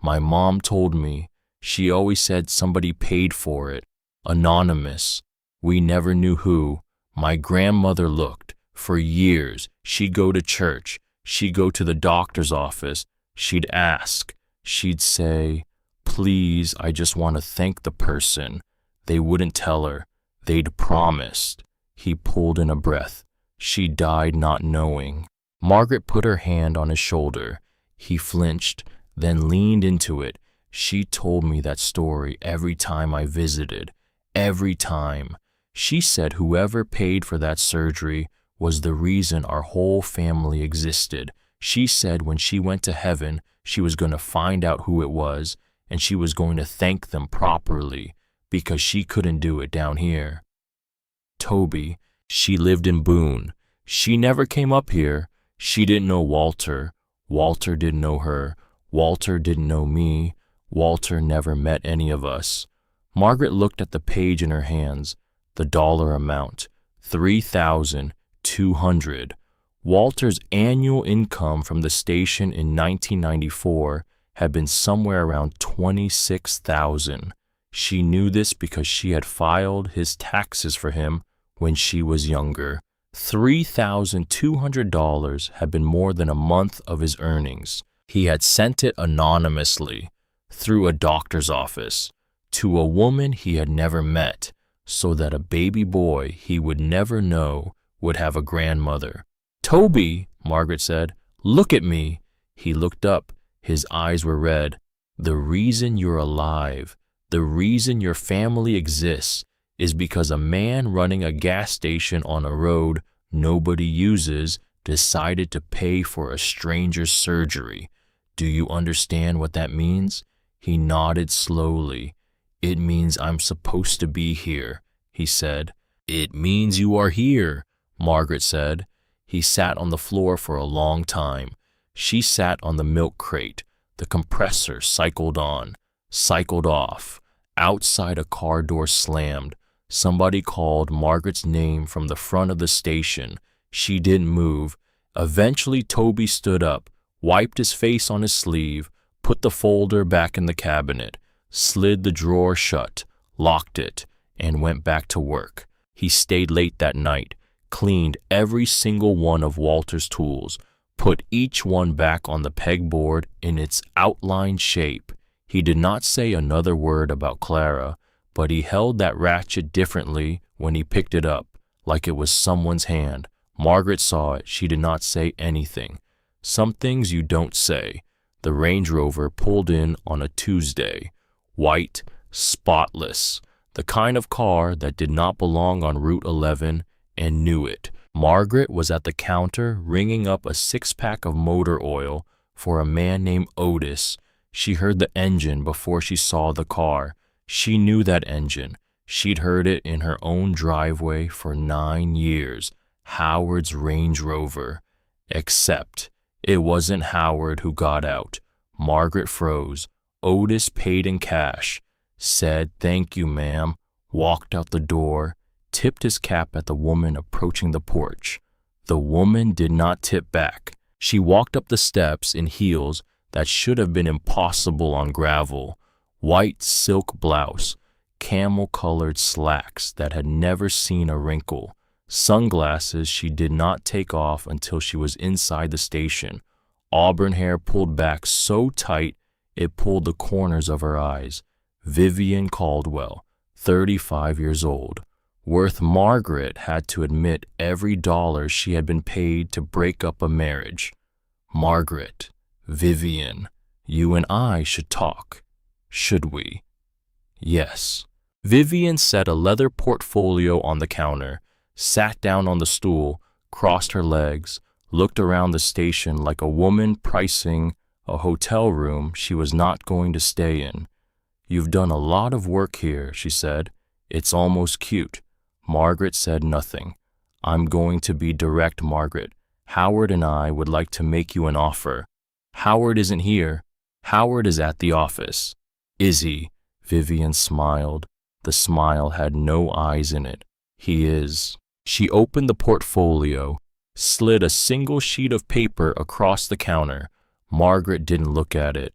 My mom told me. She always said somebody paid for it. Anonymous. We never knew who. My grandmother looked. For years, she'd go to church. She'd go to the doctor's office. She'd ask. She'd say, 'Please, I just want to thank the person.' They wouldn't tell her. They'd promised." He pulled in a breath. "She died not knowing." Margaret put her hand on his shoulder. He flinched, then leaned into it. "She told me that story every time I visited. Every time. She said whoever paid for that surgery was the reason our whole family existed. She said when she went to heaven, she was going to find out who it was, and she was going to thank them properly, because she couldn't do it down here." "Toby, she lived in Boone. She never came up here. She didn't know Walter. Walter didn't know her. Walter didn't know me. Walter never met any of us." Margaret looked at the page in her hands. The dollar amount, $3,200. Walter's annual income from the station in 1994 had been somewhere around $26,000. She knew this because she had filed his taxes for him when she was younger. $3,200 had been more than a month of his earnings. He had sent it anonymously, through a doctor's office, to a woman he had never met, so that a baby boy he would never know would have a grandmother. "Toby," Margaret said, "look at me." He looked up. His eyes were red. "The reason you're alive, the reason your family exists, is because a man running a gas station on a road nobody uses decided to pay for a stranger's surgery. Do you understand what that means?" He nodded slowly. "It means I'm supposed to be here," he said. "It means you are here," Margaret said. He sat on the floor for a long time. She sat on the milk crate. The compressor cycled on, cycled off. Outside, a car door slammed. Somebody called Margaret's name from the front of the station. She didn't move. Eventually, Toby stood up, wiped his face on his sleeve, put the folder back in the cabinet, slid the drawer shut, locked it, and went back to work. He stayed late that night, cleaned every single one of Walter's tools, put each one back on the pegboard in its outlined shape. He did not say another word about Clara, but he held that ratchet differently when he picked it up, like it was someone's hand. Margaret saw it. She did not say anything. Some things you don't say. The Range Rover pulled in on a Tuesday. White, spotless. The kind of car that did not belong on Route 11 and knew it. Margaret was at the counter ringing up a 6-pack of motor oil for a man named Otis. She heard the engine before she saw the car. She knew that engine. She'd heard it in her own driveway for 9 years. Howard's Range Rover. Except it wasn't Howard who got out. Margaret froze. Otis paid in cash, said, "Thank you, ma'am," walked out the door, tipped his cap at the woman approaching the porch. The woman did not tip back. She walked up the steps in heels that should have been impossible on gravel. White silk blouse, camel-colored slacks that had never seen a wrinkle, sunglasses she did not take off until she was inside the station, auburn hair pulled back so tight It pulled the corners of her eyes. Vivian Caldwell, 35 years old. Worth Margaret had to admit every dollar she had been paid to break up a marriage. Margaret, Vivian, you and I should talk. Should we? Yes. Vivian set a leather portfolio on the counter, sat down on the stool, crossed her legs, looked around the station like a woman pricing a hotel room she was not going to stay in. You've done a lot of work here, she said. It's almost cute. Margaret said nothing. I'm going to be direct, Margaret. Howard and I would like to make you an offer. Howard isn't here. Howard is at the office. Is he? Vivian smiled. The smile had no eyes in it. He is. She opened the portfolio, slid a single sheet of paper across the counter. Margaret didn't look at it.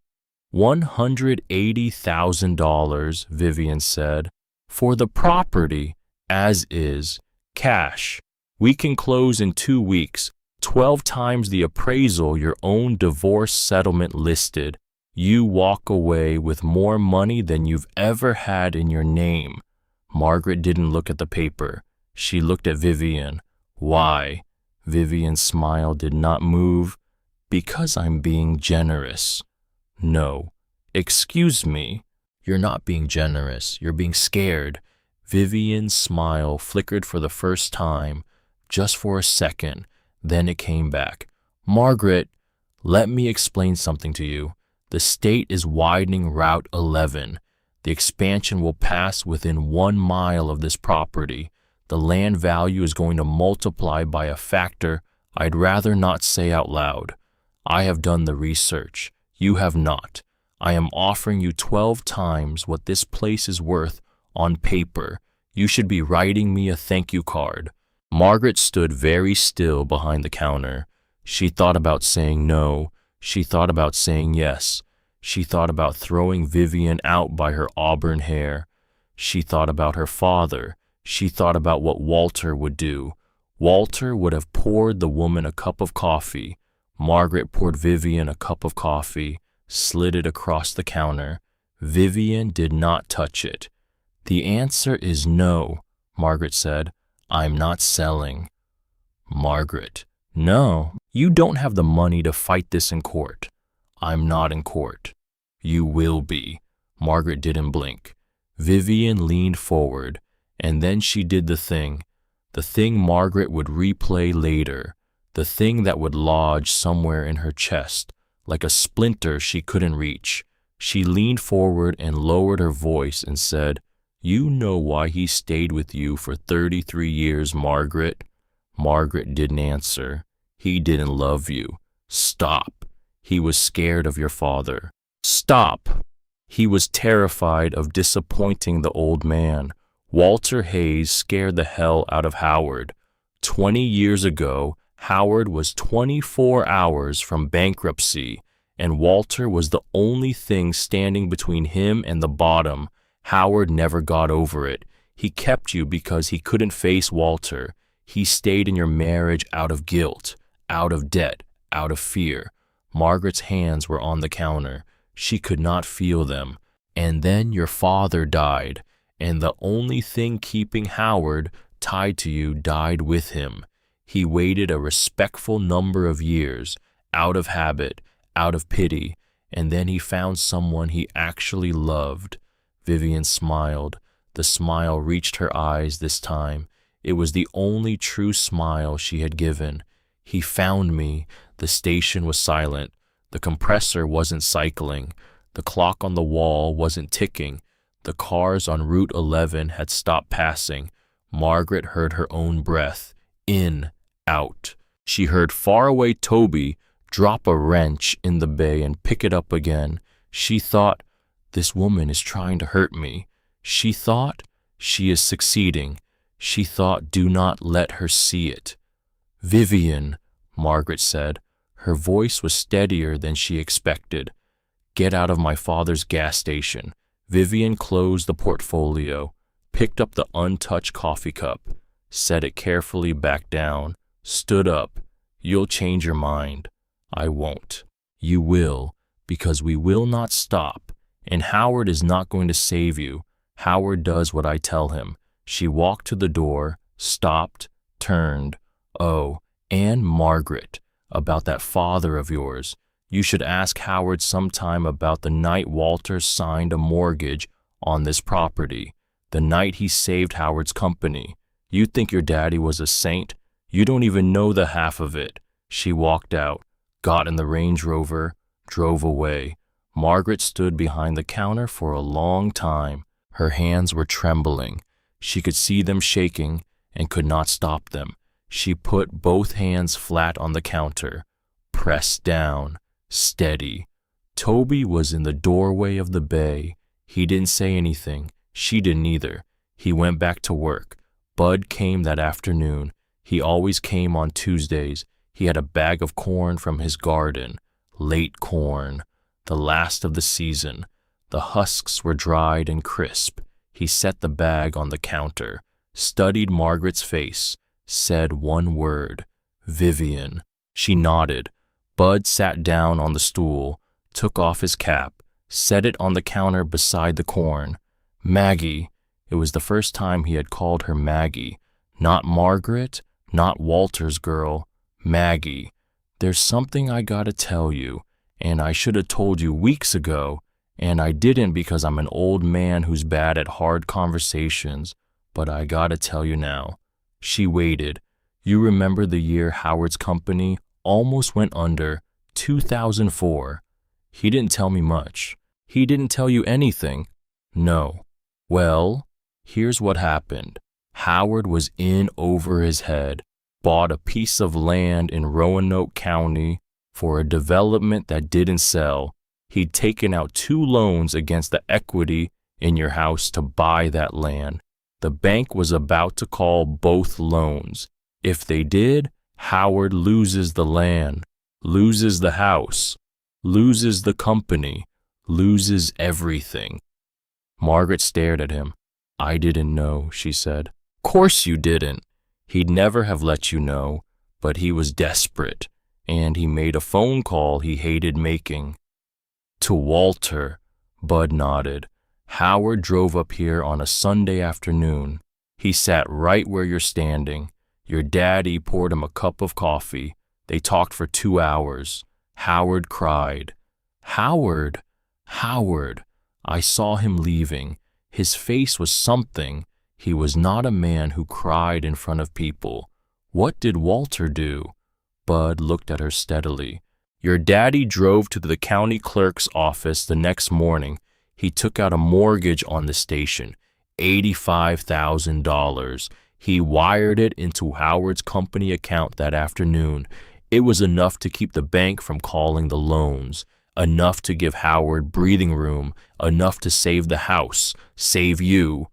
$180,000, Vivian said, for the property, as is, cash. We can close in 2 weeks, 12 times the appraisal your own divorce settlement listed. You walk away with more money than you've ever had in your name. Margaret didn't look at the paper. She looked at Vivian. Why? Vivian's smile did not move. Because I'm being generous. No. Excuse me. You're not being generous. You're being scared. Vivian's smile flickered for the first time, just for a second. Then it came back. Margaret, let me explain something to you. The state is widening Route 11. The expansion will pass within 1 mile of this property. The land value is going to multiply by a factor I'd rather not say out loud. I have done the research. You have not. I am offering you 12 times what this place is worth on paper. You should be writing me a thank you card. Margaret stood very still behind the counter. She thought about saying no. She thought about saying yes. She thought about throwing Vivian out by her auburn hair. She thought about her father. She thought about what Walter would do. Walter would have poured the woman a cup of coffee. Margaret poured Vivian a cup of coffee, slid it across the counter. Vivian did not touch it. The answer is no, Margaret said. I'm not selling. Margaret, no, you don't have the money to fight this in court. I'm not in court. You will be. Margaret didn't blink. Vivian leaned forward, and then she did the thing Margaret would replay later, the thing that would lodge somewhere in her chest, like a splinter she couldn't reach. She leaned forward and lowered her voice and said, You know why he stayed with you for 33 years, Margaret? Margaret didn't answer. He didn't love you. Stop. He was scared of your father. Stop. He was terrified of disappointing the old man. Walter Hayes scared the hell out of Howard. 20 years ago, Howard was 24 hours from bankruptcy, and Walter was the only thing standing between him and the bottom. Howard never got over it. He kept you because he couldn't face Walter. He stayed in your marriage out of guilt, out of debt, out of fear. Margaret's hands were on the counter. She could not feel them. And then your father died, and the only thing keeping Howard tied to you died with him. He waited a respectful number of years, out of habit, out of pity, and then he found someone he actually loved. Vivian smiled. The smile reached her eyes this time. It was the only true smile she had given. He found me. The station was silent. The compressor wasn't cycling. The clock on the wall wasn't ticking. The cars on Route 11 had stopped passing. Margaret heard her own breath. In, out. She heard faraway Toby drop a wrench in the bay and pick it up again. She thought, this woman is trying to hurt me. She thought, she is succeeding. She thought, do not let her see it. Vivian, Margaret said. Her voice was steadier than she expected. Get out of my father's gas station. Vivian closed the portfolio, picked up the untouched coffee cup, set it carefully back down, stood up. You'll change your mind. I won't. You will. because we will not stop, and Howard is not going to save you. Howard does what I tell him. She walked to the door, stopped, turned. Oh, and Margaret, about that father of yours. You should ask Howard sometime about the night Walter signed a mortgage on this property, the night he saved Howard's company. You think your daddy was a saint? You don't even know the half of it. She walked out, got in the Range Rover, drove away. Margaret stood behind the counter for a long time. Her hands were trembling. She could see them shaking and could not stop them. She put both hands flat on the counter, pressed down, steady. Toby was in the doorway of the bay. He didn't say anything. She didn't either. He went back to work. Bud came that afternoon. He always came on Tuesdays. He had a bag of corn from his garden. Late corn, the last of the season. The husks were dried and crisp. He set the bag on the counter, studied Margaret's face, said one word, Vivian. She nodded. Bud sat down on the stool, took off his cap, set it on the counter beside the corn. Maggie. It was the first time he had called her Maggie. Not Margaret, not Walter's girl. Maggie. There's something I gotta tell you, and I should have told you weeks ago, and I didn't because I'm an old man who's bad at hard conversations, but I gotta tell you now. She waited. You remember the year Howard's company almost went under, 2004. He didn't tell me much. He didn't tell you anything. No. Well, here's what happened. Howard was in over his head, bought a piece of land in Roanoke County for a development that didn't sell. He'd taken out 2 loans against the equity in your house to buy that land. The bank was about to call both loans. If they did, Howard loses the land, loses the house, loses the company, loses everything. Margaret stared at him. I didn't know, she said. Course you didn't. He'd never have let you know, but he was desperate, and he made a phone call he hated making. To Walter, Bud nodded. Howard drove up here on a Sunday afternoon. He sat right where you're standing. Your daddy poured him a cup of coffee. They talked for 2 hours. Howard cried. Howard! Howard! I saw him leaving. His face was something. He was not a man who cried in front of people. What did Walter do? Bud looked at her steadily. Your daddy drove to the county clerk's office the next morning. He took out a mortgage on the station, $85,000. He wired it into Howard's company account that afternoon. It was enough to keep the bank from calling the loans, enough to give Howard breathing room, enough to save the house, save you.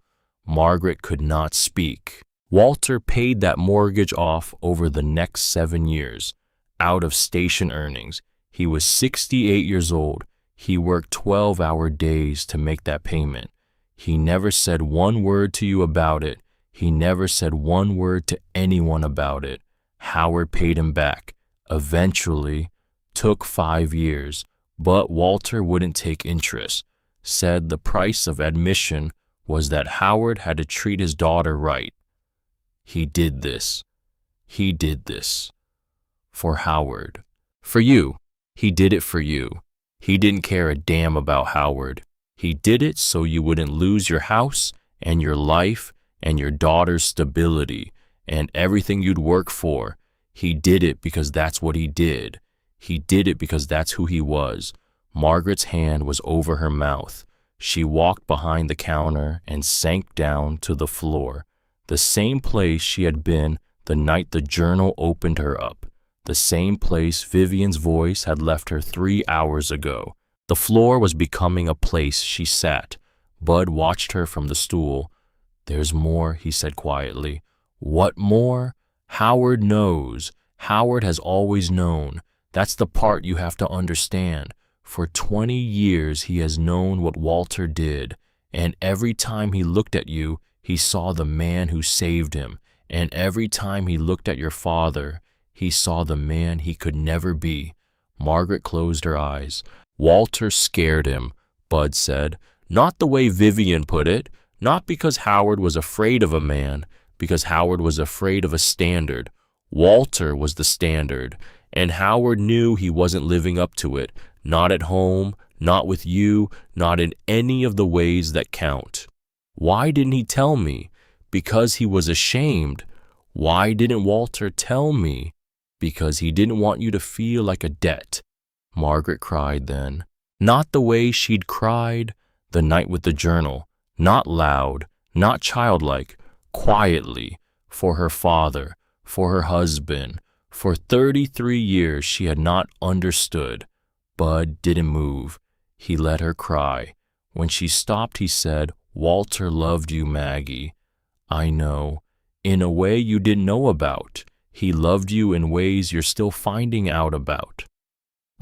Margaret could not speak. Walter paid that mortgage off over the next 7 years, out of station earnings. He was 68 years old. He worked 12-hour days to make that payment. He never said one word to you about it. He never said one word to anyone about it. Howard paid him back. Eventually, took 5 years, but Walter wouldn't take interest. Said the price of admission was that Howard had to treat his daughter right. He did this. He did this. For Howard. For you. He did it for you. He didn't care a damn about Howard. He did it so you wouldn't lose your house and your life and your daughter's stability and everything you'd work for. He did it because that's what he did. He did it because that's who he was. Margaret's hand was over her mouth. She walked behind the counter and sank down to the floor, the same place she had been the night the journal opened her up, the same place Vivian's voice had left her 3 hours ago. The floor was becoming a place she sat. Bud watched her from the stool. There's more, he said quietly. What more? Howard knows. Howard has always known. That's the part you have to understand. For 20 years he has known what Walter did, and every time he looked at you, he saw the man who saved him, and every time he looked at your father, he saw the man he could never be. Margaret closed her eyes. Walter scared him, Bud said. Not the way Vivian put it. Not because Howard was afraid of a man, because Howard was afraid of a standard. Walter was the standard, and Howard knew he wasn't living up to it. Not at home, not with you, not in any of the ways that count. Why didn't he tell me? Because he was ashamed. Why didn't Walter tell me? Because he didn't want you to feel like a debt. Margaret cried then. Not the way she'd cried the night with the journal. Not loud, not childlike, quietly, for her father, for her husband. For 33 years she had not understood. Bud didn't move. He let her cry. When she stopped, he said, Walter loved you, Maggie. I know. In a way you didn't know about. He loved you in ways you're still finding out about.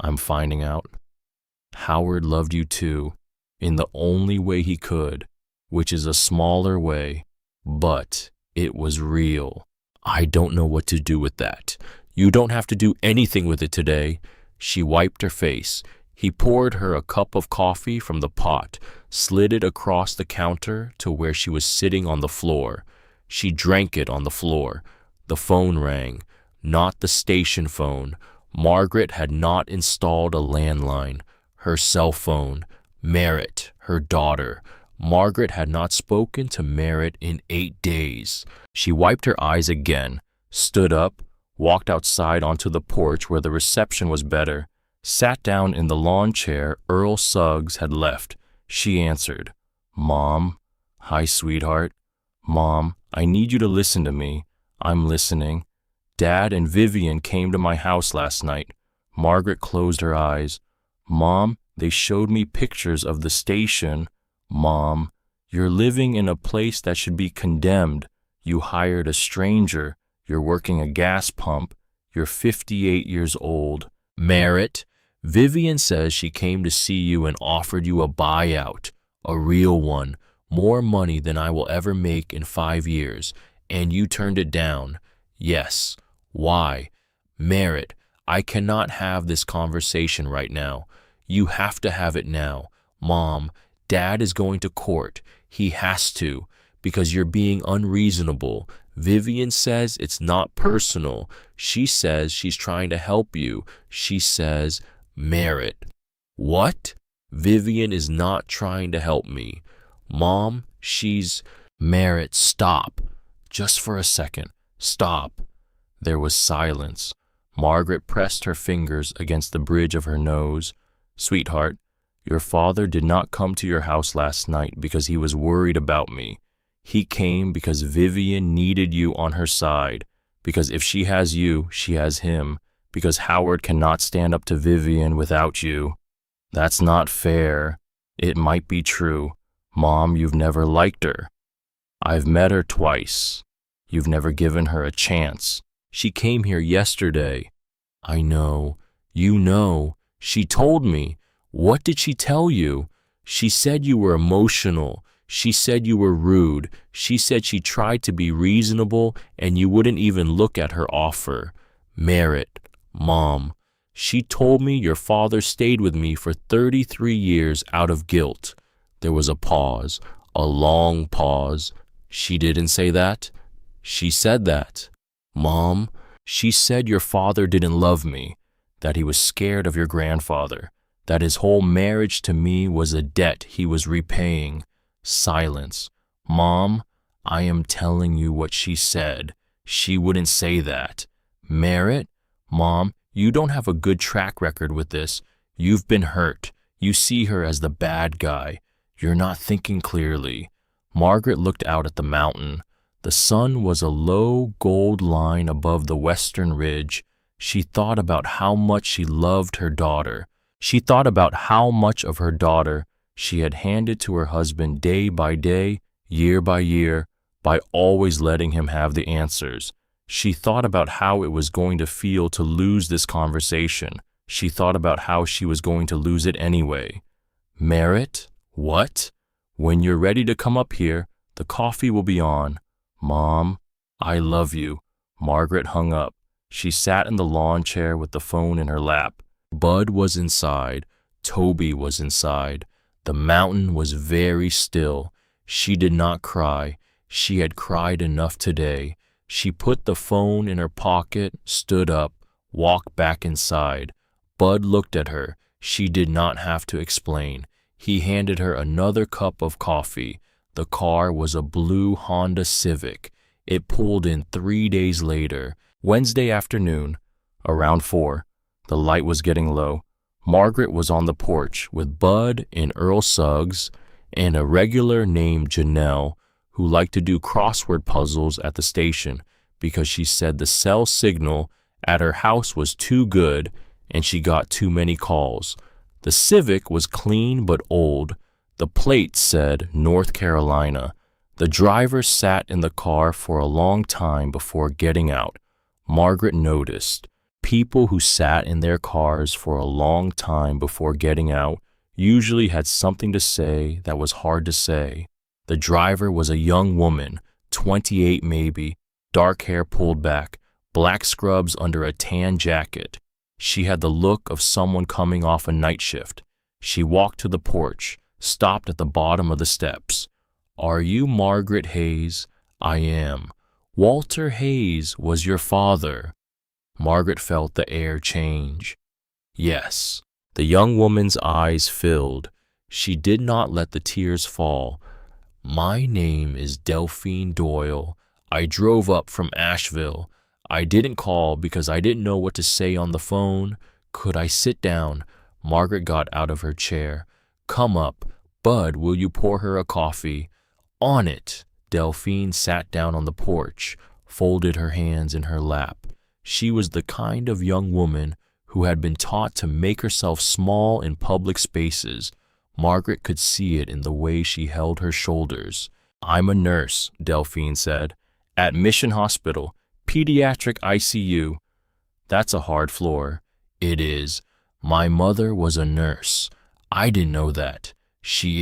I'm finding out. Howard loved you too, in the only way he could, which is a smaller way, but it was real. I don't know what to do with that. You don't have to do anything with it today. She wiped her face. He poured her a cup of coffee from the pot, slid it across the counter to where she was sitting on the floor. She drank it on the floor. The phone rang. Not the station phone. Margaret had not installed a landline. Her cell phone. Merritt, her daughter. Margaret had not spoken to Merritt in 8 days. She wiped her eyes again, stood up, walked outside onto the porch where the reception was better, sat down in the lawn chair Earl Suggs had left. She answered, Mom. Hi, sweetheart. Mom, I need you to listen to me. I'm listening. Dad and Vivian came to my house last night. Margaret closed her eyes. Mom, they showed me pictures of the station. Mom, you're living in a place that should be condemned. You hired a stranger. You're working a gas pump. You're 58 years old. Merritt, Vivian says she came to see you and offered you a buyout, a real one, more money than I will ever make in 5 years, and you turned it down. Yes. Why? Merritt, I cannot have this conversation right now. You have to have it now. Mom, Dad is going to court. He has to, because you're being unreasonable. Vivian says it's not personal. She says she's trying to help you. She says, Merritt. What? Vivian is not trying to help me. Mom, she's... Merritt, stop. Just for a second. Stop. There was silence. Margaret pressed her fingers against the bridge of her nose. Sweetheart, your father did not come to your house last night because he was worried about me. He came because Vivian needed you on her side, because if she has you, she has him, because Howard cannot stand up to Vivian without you. That's not fair. It might be true. Mom, you've never liked her. I've met her twice. You've never given her a chance. She came here yesterday. I know. You know. She told me. What did she tell you? She said you were emotional. She said you were rude. She said she tried to be reasonable and you wouldn't even look at her offer. Merritt, Mom, she told me your father stayed with me for 33 years out of guilt. There was a pause, a long pause. She didn't say that? She said that. Mom, she said your father didn't love me, that he was scared of your grandfather, that his whole marriage to me was a debt he was repaying. Silence. Mom, I am telling you what she said. She wouldn't say that. Merritt? Mom, you don't have a good track record with this. You've been hurt. You see her as the bad guy. You're not thinking clearly. Margaret looked out at the mountain. The sun was a low gold line above the western ridge. She thought about how much she loved her daughter. She thought about how much of her daughter she had handed to her husband day by day, year by year, by always letting him have the answers. She thought about how it was going to feel to lose this conversation. She thought about how she was going to lose it anyway. Merritt? What? When you're ready to come up here, the coffee will be on. Mom, I love you. Margaret hung up. She sat in the lawn chair with the phone in her lap. Bud was inside. Toby was inside. The mountain was very still. She did not cry. She had cried enough today. She put the phone in her pocket, stood up, walked back inside. Bud looked at her. She did not have to explain. He handed her another cup of coffee. The car was a blue Honda Civic. It pulled in 3 days later, Wednesday afternoon, around 4. The light was getting low. Margaret was on the porch with Bud and Earl Suggs and a regular named Janelle who liked to do crossword puzzles at the station because she said the cell signal at her house was too good and she got too many calls. The Civic was clean but old. The plate said North Carolina. The driver sat in the car for a long time before getting out. Margaret noticed. People who sat in their cars for a long time before getting out usually had something to say that was hard to say. The driver was a young woman, 28 maybe, dark hair pulled back, black scrubs under a tan jacket. She had the look of someone coming off a night shift. She walked to the porch, stopped at the bottom of the steps. "Are you Margaret Hayes?" "I am." "Walter Hayes was your father." Margaret felt the air change. "Yes." The young woman's eyes filled. She did not let the tears fall. "My name is Delphine Doyle. I drove up from Asheville. I didn't call because I didn't know what to say on the phone. Could I sit down?" Margaret got out of her chair. "Come up. Bud, will you pour her a coffee?" "On it." Delphine sat down on the porch, folded her hands in her lap. She was the kind of young woman who had been taught to make herself small in public spaces. Margaret could see it in the way she held her shoulders. "I'm a nurse," Delphine said, "at Mission Hospital, pediatric ICU." "That's a hard floor." "It is. My mother was a nurse." "I didn't know that." "She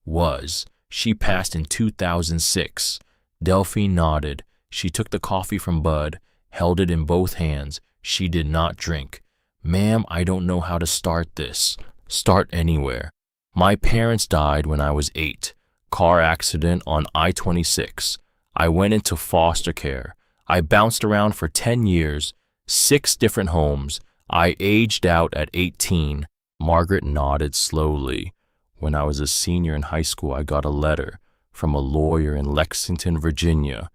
was. She passed in 2006. Delphine nodded. She took the coffee from Bud, held it in both hands. She did not drink. "Ma'am, I don't know how to start this." "Start anywhere." "My parents died when I was 8. Car accident on I-26. I went into foster care. I bounced around for 10 years, 6 different homes. I aged out at 18. Margaret nodded slowly. "When I was a senior in high school, I got a letter from a lawyer in Lexington, Virginia.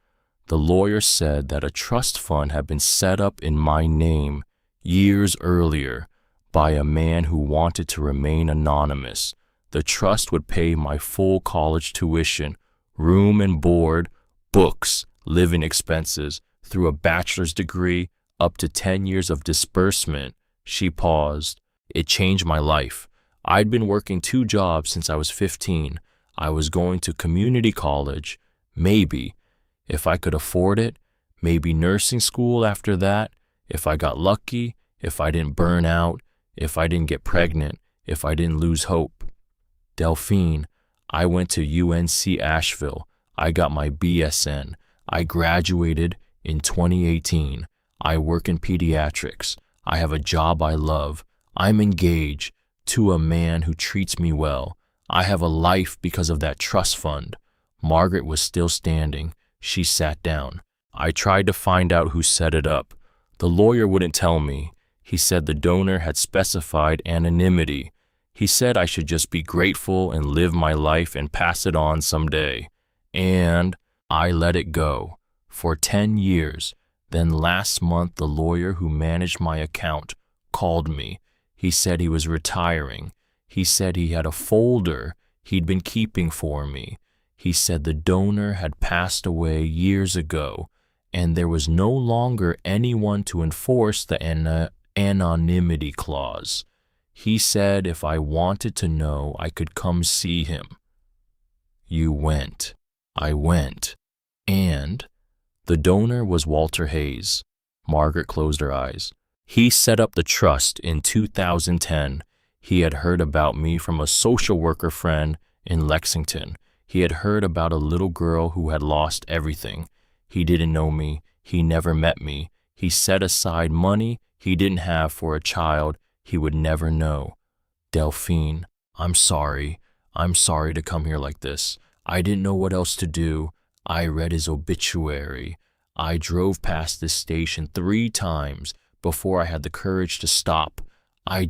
The lawyer said that a trust fund had been set up in my name years earlier by a man who wanted to remain anonymous. The trust would pay my full college tuition, room and board, books, living expenses, through a bachelor's degree, up to 10 years of disbursement." She paused. "It changed my life. I'd been working 2 jobs since I was 15. I was going to community college, maybe, if I could afford it, maybe nursing school after that, if I got lucky, if I didn't burn out, if I didn't get pregnant, if I didn't lose hope." "Delphine, I went to UNC Asheville. I got my BSN. I graduated in 2018. I work in pediatrics. I have a job I love. I'm engaged to a man who treats me well. I have a life because of that trust fund." Margaret was still standing. She sat down. "I tried to find out who set it up. The lawyer wouldn't tell me. He said the donor had specified anonymity. He said I should just be grateful and live my life and pass it on someday. And I let it go for 10 years. Then last month, the lawyer who managed my account called me. He said he was retiring. He said he had a folder he'd been keeping for me. He said the donor had passed away years ago, and there was no longer anyone to enforce the anonymity clause. He said if I wanted to know, I could come see him." "You went." "I went. And the donor was Walter Hayes." Margaret closed her eyes. "He set up the trust in 2010. He had heard about me from a social worker friend in Lexington. He had heard about a little girl who had lost everything. He didn't know me. He never met me. He set aside money he didn't have for a child he would never know. Delphine, I'm sorry. I'm sorry to come here like this. I didn't know what else to do. I read his obituary. I drove past this station 3 times before I had the courage to stop. I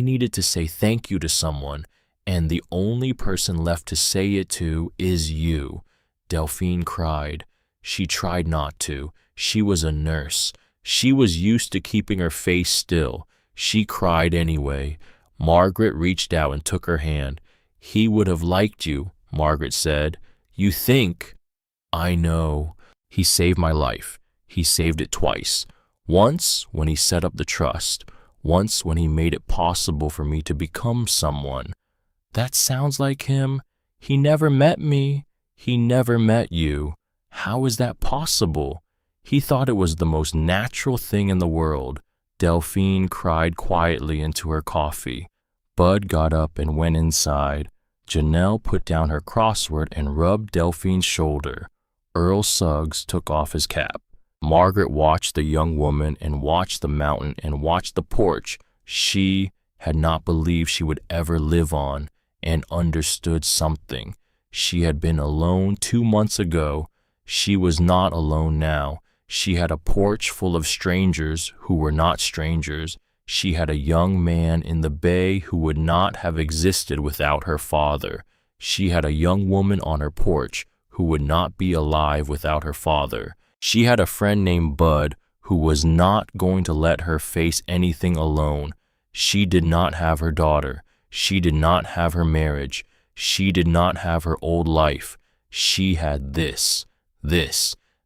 needed to say thank you to someone, and the only person left to say it to is you. Delphine cried. She tried not to. She was a nurse. She was used to keeping her face still. She cried anyway. Margaret reached out and took her hand. He would have liked you, Margaret said. You think? I know. He saved my life. He saved it twice. Once when he set up the trust. Once when he made it possible for me to become someone. That sounds like him. He never met me. He never met you. How is that possible? He thought it was the most natural thing in the world. Delphine cried quietly into her coffee. Bud got up and went inside. Janelle put down her crossword and rubbed Delphine's shoulder. Earl Suggs took off his cap. Margaret watched the young woman and watched the mountain and watched the porch she had not believed she would ever live on, and understood something. She had been alone 2 months ago. She was not alone now. She had a porch full of strangers who were not strangers. She had a young man in the bay who would not have existed without her father. She had a young woman on her porch who would not be alive without her father. She had a friend named Bud who was not going to let her face anything alone. She did not have her daughter. She did not have her marriage. She did not have her old life. She had this.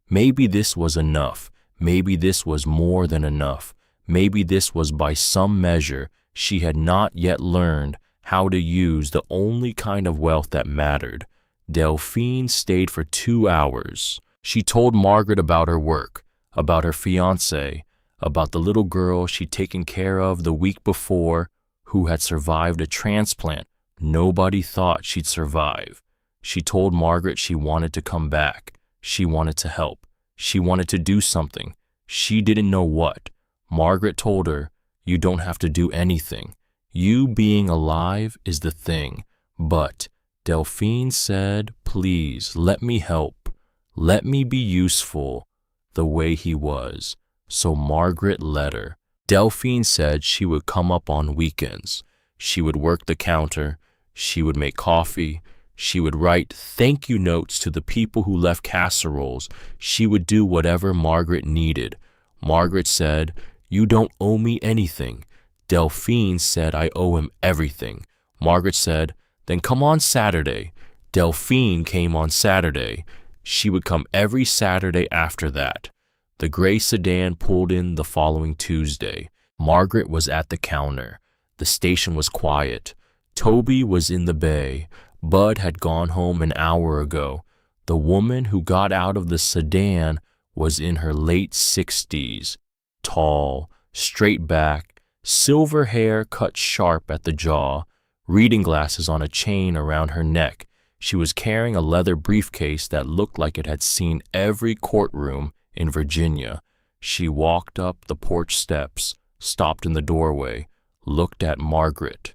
Maybe this was enough. Maybe this was more than enough. Maybe this was by some measure. She had not yet learned how to use the only kind of wealth that mattered. Delphine stayed for 2 hours. She told Margaret about her work, about her fiancé, about the little girl she'd taken care of the week before who had survived a transplant nobody thought she'd survive. She told Margaret she wanted to come back. She wanted to help. She wanted to do something. She didn't know what. Margaret told her, you don't have to do anything. You being alive is the thing. But Delphine said, please, let me help. Let me be useful the way he was. So Margaret let her. Delphine said she would come up on weekends. She would work the counter. She would make coffee. She would write thank you notes to the people who left casseroles. She would do whatever Margaret needed. Margaret said, you don't owe me anything. Delphine said I owe him everything. Margaret said, then come on Saturday. Delphine came on Saturday. She would come every Saturday after that. The gray sedan pulled in the following Tuesday. Margaret was at the counter. The station was quiet. Toby was in the bay. Bud had gone home an hour ago. The woman who got out of the sedan was in her late 60s. Tall, straight back, silver hair cut sharp at the jaw, reading glasses on a chain around her neck. She was carrying a leather briefcase that looked like it had seen every courtroom in Virginia. She walked up the porch steps, stopped in the doorway, looked at Margaret.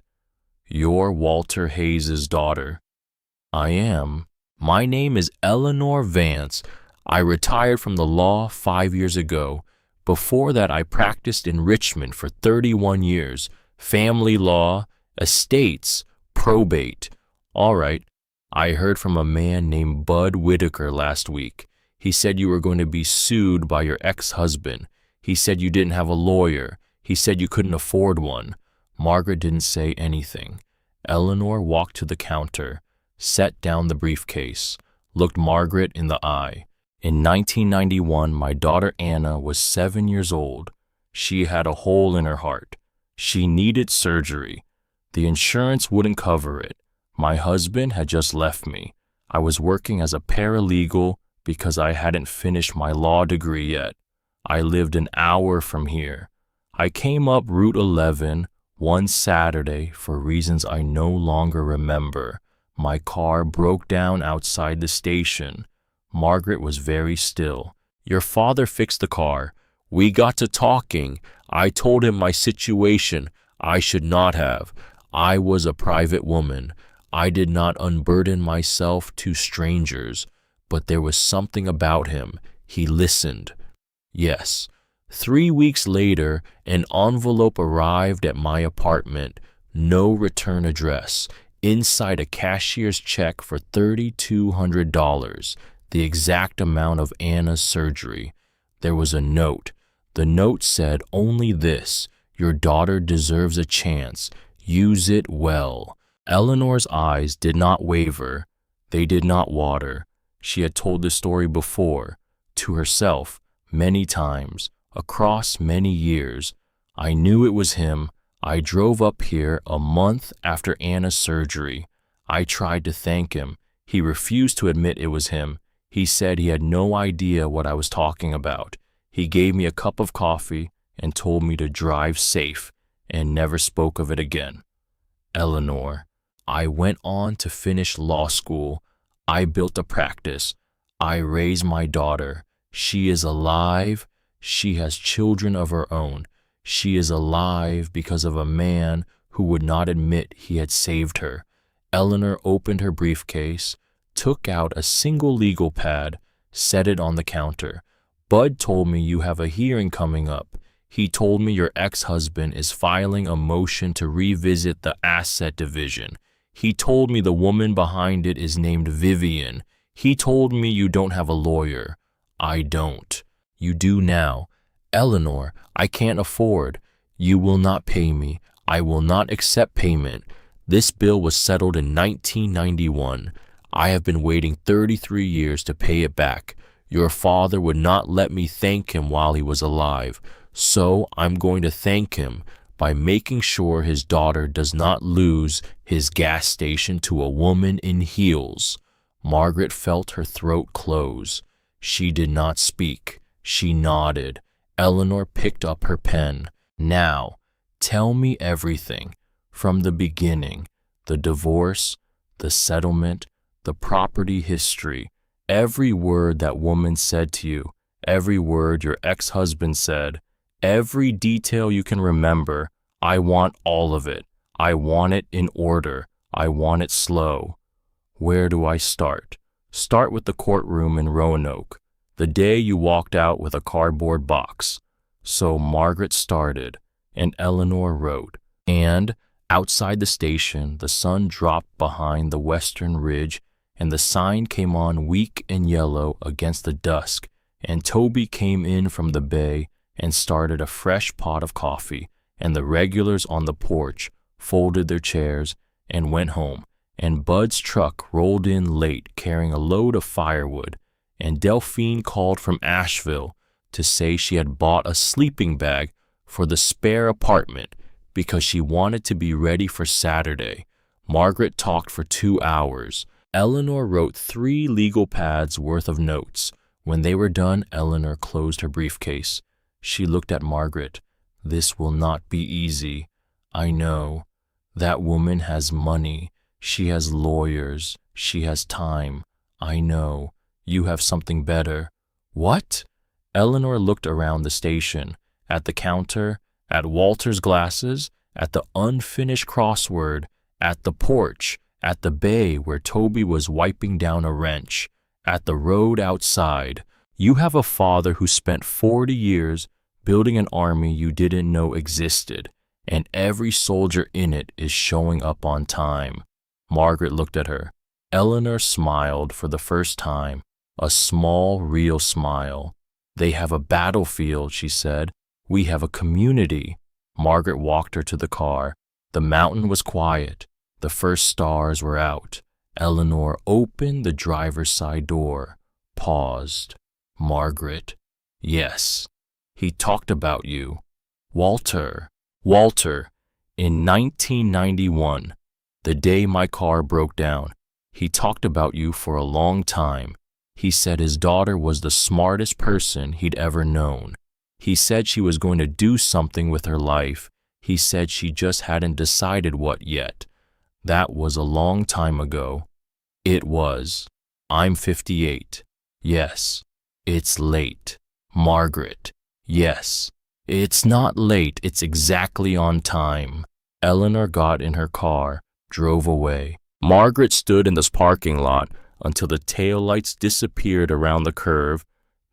You're Walter Hayes's daughter. I am. My name is Eleanor Vance. I retired from the law 5 years ago. Before that, I practiced in Richmond for 31 years. Family law, estates, probate. All right. I heard from a man named Bud Whitaker last week. He said you were going to be sued by your ex-husband. He said you didn't have a lawyer. He said you couldn't afford one. Margaret didn't say anything. Eleanor walked to the counter, set down the briefcase, looked Margaret in the eye. In 1991, my daughter Anna was 7 years old. She had a hole in her heart. She needed surgery. The insurance wouldn't cover it. My husband had just left me. I was working as a paralegal because I hadn't finished my law degree yet. I lived an hour from here. I came up Route 11 one Saturday for reasons I no longer remember. My car broke down outside the station. Margaret was very still. Your father fixed the car. We got to talking. I told him my situation. I should not have. I was a private woman. I did not unburden myself to strangers. But there was something about him. He listened. Yes. 3 weeks later, an envelope arrived at my apartment. No return address. Inside a cashier's check for $3,200, the exact amount of Anna's surgery. There was a note. The note said only this: your daughter deserves a chance. Use it well. Eleanor's eyes did not waver. They did not water. She had told this story before, to herself, many times, across many years. I knew it was him. I drove up here a month after Anna's surgery. I tried to thank him. He refused to admit it was him. He said he had no idea what I was talking about. He gave me a cup of coffee and told me to drive safe, and never spoke of it again. Eleanor, I went on to finish law school. I built a practice. I raised my daughter. She is alive. She has children of her own. She is alive because of a man who would not admit he had saved her. Eleanor opened her briefcase, took out a single legal pad, set it on the counter. Bud told me you have a hearing coming up. He told me your ex-husband is filing a motion to revisit the asset division. He told me the woman behind it is named Vivian. He told me you don't have a lawyer. I don't. You do now. Eleanor, I can't afford. You will not pay me. I will not accept payment. This bill was settled in 1991. I have been waiting 33 years to pay it back. Your father would not let me thank him while he was alive, so I'm going to thank him by making sure his daughter does not lose his gas station to a woman in heels. Margaret felt her throat close. She did not speak. She nodded. Eleanor picked up her pen. Now, tell me everything, from the beginning, the divorce, the settlement, the property history, every word that woman said to you, every word your ex-husband said, every detail you can remember. I want all of it. I want it in order. I want it slow. Where do I start? Start with the courtroom in Roanoke, the day you walked out with a cardboard box. So Margaret started, and Eleanor wrote. And outside the station, the sun dropped behind the western ridge, and the sign came on weak and yellow against the dusk, and Toby came in from the bay and started a fresh pot of coffee, and the regulars on the porch folded their chairs and went home, and Bud's truck rolled in late carrying a load of firewood, and Delphine called from Asheville to say she had bought a sleeping bag for the spare apartment because she wanted to be ready for Saturday. Margaret talked for 2 hours. Eleanor wrote 3 legal pads worth of notes. When they were done, Eleanor closed her briefcase. She looked at Margaret. This will not be easy. I know. That woman has money. She has lawyers. She has time. I know. You have something better. What? Eleanor looked around the station, at the counter, at Walter's glasses, at the unfinished crossword, at the porch, at the bay where Toby was wiping down a wrench, at the road outside. You have a father who spent 40 years building an army you didn't know existed, and every soldier in it is showing up on time. Margaret looked at her. Eleanor smiled for the first time, a small, real smile. They have a battlefield, she said. We have a community. Margaret walked her to the car. The mountain was quiet. The first stars were out. Eleanor opened the driver's side door, paused. Margaret, yes. He talked about you. Walter, in 1991, the day my car broke down, he talked about you for a long time. He said his daughter was the smartest person he'd ever known. He said she was going to do something with her life. He said she just hadn't decided what yet. That was a long time ago. It was. I'm 58. Yes, it's late. Margaret, yes, It's not late, it's exactly on time. Eleanor got in her car, drove away. Margaret stood in this parking lot until the taillights disappeared around the curve.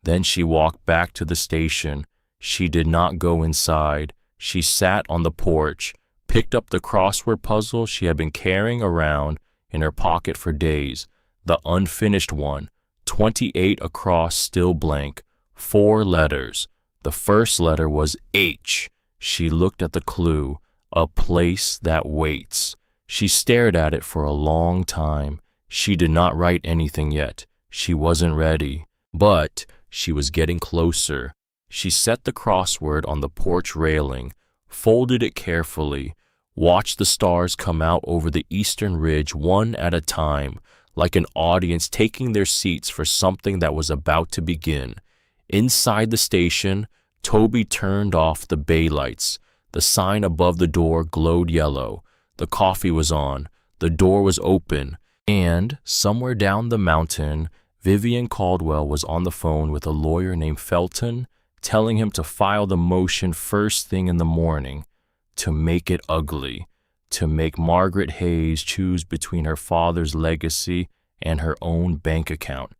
Then she walked back to the station. She did not go inside. She sat on the porch, picked up the crossword puzzle she had been carrying around in her pocket for days, the unfinished one, 28 across, still blank, 4 letters. The first letter was H. She looked at the clue, a place that waits. She stared at it for a long time. She did not write anything yet. She wasn't ready. But she was getting closer. She set the crossword on the porch railing, folded it carefully, watched the stars come out over the eastern ridge one at a time, like an audience taking their seats for something that was about to begin. Inside the station, Toby turned off the bay lights. The sign above the door glowed yellow. The coffee was on. The door was open. And somewhere down the mountain, Vivian Caldwell was on the phone with a lawyer named Felton, telling him to file the motion first thing in the morning, to make it ugly, to make Margaret Hayes choose between her father's legacy and her own bank account.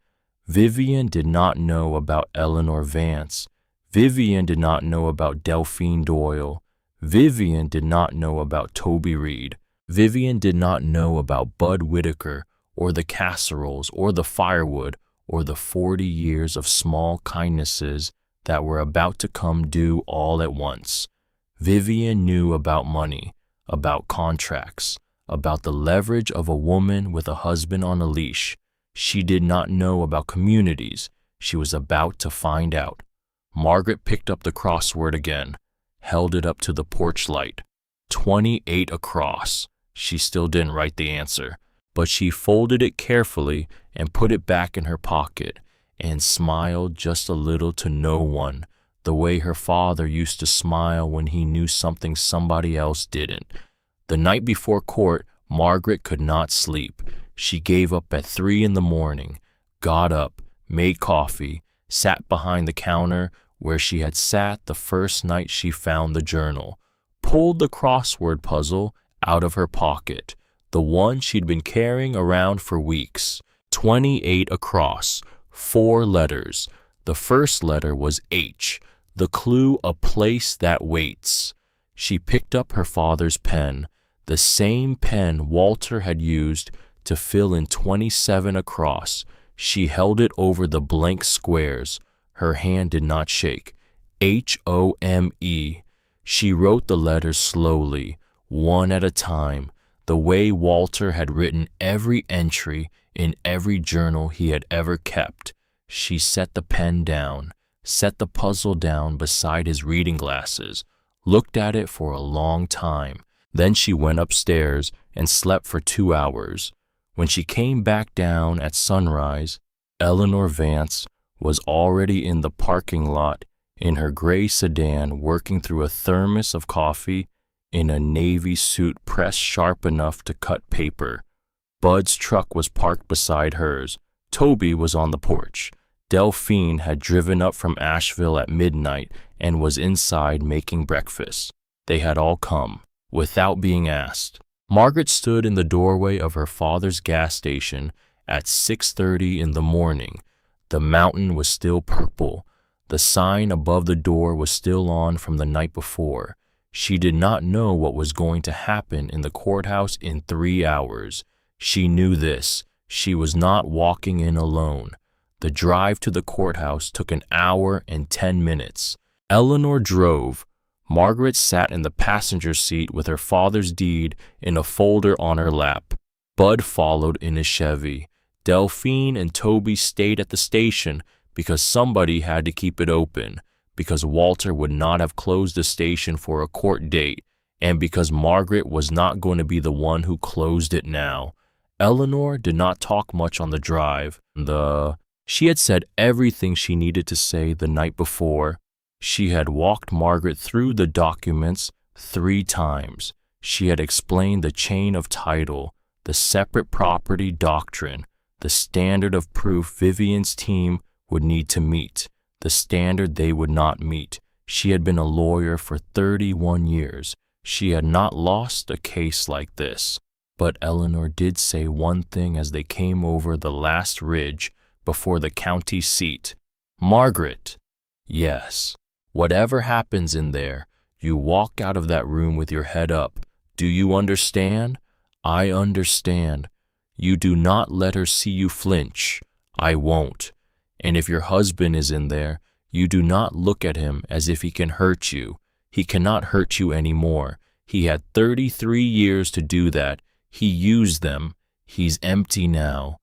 Vivian did not know about Eleanor Vance. Vivian did not know about Delphine Doyle. Vivian did not know about Toby Reed. Vivian did not know about Bud Whitaker, or the casseroles, or the firewood, or the 40 years of small kindnesses that were about to come due all at once. Vivian knew about money, about contracts, about the leverage of a woman with a husband on a leash. She did not know about communities. She was about to find out. Margaret picked up the crossword again, held it up to the porch light. 28 across. She still didn't write the answer, but she folded it carefully and put it back in her pocket and smiled just a little to no one, the way her father used to smile when he knew something somebody else didn't. The night before court, Margaret could not sleep. She gave up at 3 in the morning, got up, made coffee, sat behind the counter where she had sat the first night she found the journal, pulled the crossword puzzle out of her pocket, the one she'd been carrying around for weeks. 28 across, 4 letters. The first letter was H, the clue, a place that waits. She picked up her father's pen, the same pen Walter had used to fill in 27 across. She held it over the blank squares. Her hand did not shake. H-O-M-E. She wrote the letters slowly, one at a time, the way Walter had written every entry in every journal he had ever kept. She set the pen down, set the puzzle down beside his reading glasses, looked at it for a long time. Then she went upstairs and slept for 2 hours. When she came back down at sunrise, Eleanor Vance was already in the parking lot in her gray sedan, working through a thermos of coffee in a navy suit pressed sharp enough to cut paper. Bud's truck was parked beside hers. Toby was on the porch. Delphine had driven up from Asheville at midnight and was inside making breakfast. They had all come, without being asked. Margaret stood in the doorway of her father's gas station at 6:30 in the morning. The mountain was still purple. The sign above the door was still on from the night before. She did not know what was going to happen in the courthouse in 3 hours. She knew this. She was not walking in alone. The drive to the courthouse took 1 hour and 10 minutes. Eleanor drove. Margaret sat in the passenger seat with her father's deed in a folder on her lap. Bud followed in his Chevy. Delphine and Toby stayed at the station because somebody had to keep it open, because Walter would not have closed the station for a court date, and because Margaret was not going to be the one who closed it now. Eleanor did not talk much on the drive. She had said everything she needed to say the night before. She had walked Margaret through the documents 3 times. She had explained the chain of title, the separate property doctrine, the standard of proof Vivian's team would need to meet, the standard they would not meet. She had been a lawyer for 31 years. She had not lost a case like this. But Eleanor did say one thing as they came over the last ridge before the county seat. "Margaret." "Yes." "Whatever happens in there, you walk out of that room with your head up. Do you understand?" "I understand." "You do not let her see you flinch." "I won't." "And if your husband is in there, you do not look at him as if he can hurt you. He cannot hurt you anymore. He had 33 years to do that. He used them. He's empty now."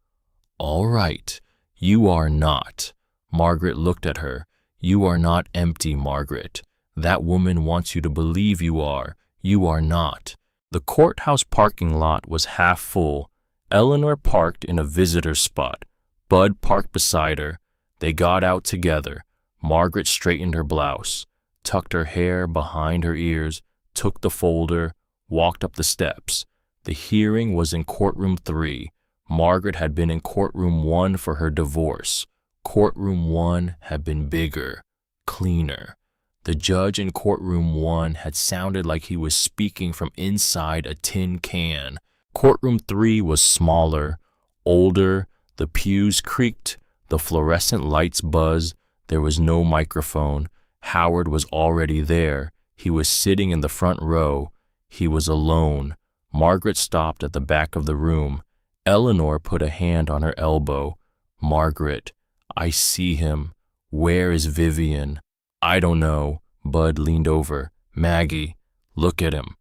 "All right. You are not." Margaret looked at her. "You are not empty, Margaret. That woman wants you to believe you are. You are not." The courthouse parking lot was half full. Eleanor parked in a visitor spot. Bud parked beside her. They got out together. Margaret straightened her blouse, tucked her hair behind her ears, took the folder, walked up the steps. The hearing was in courtroom 3. Margaret had been in courtroom 1 for her divorce. Courtroom 1 had been bigger, cleaner. The judge in courtroom 1 had sounded like he was speaking from inside a tin can. Courtroom 3 was smaller, older. The pews creaked, the fluorescent lights buzzed. There was no microphone. Howard was already there. He was sitting in the front row. He was alone. Margaret stopped at the back of the room. Eleanor put a hand on her elbow. "Margaret, I see him. Where is Vivian?" "I don't know." Bud leaned over. "Maggie, look at him."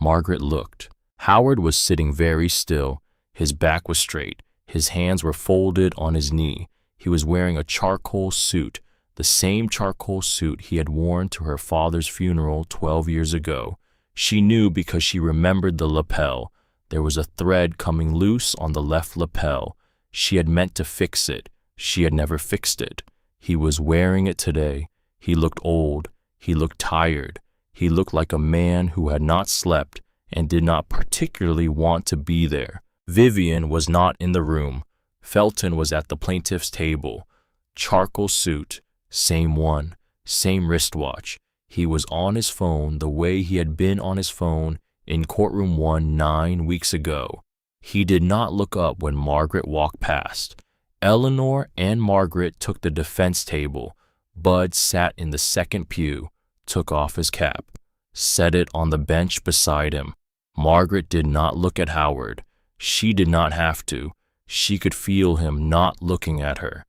Margaret looked. Howard was sitting very still. His back was straight. His hands were folded on his knee. He was wearing a charcoal suit, the same charcoal suit he had worn to her father's funeral 12 years ago. She knew because she remembered the lapel. There was a thread coming loose on the left lapel. She had meant to fix it. She had never fixed it. He was wearing it today. He looked old. He looked tired. He looked like a man who had not slept and did not particularly want to be there. Vivian was not in the room. Felton was at the plaintiff's table. Charcoal suit, same one, same wristwatch. He was on his phone the way he had been on his phone in courtroom 1 9 weeks ago. He did not look up when Margaret walked past. Eleanor and Margaret took the defense table. Bud sat in the second pew, took off his cap, set it on the bench beside him. Margaret did not look at Howard. She did not have to. She could feel him not looking at her.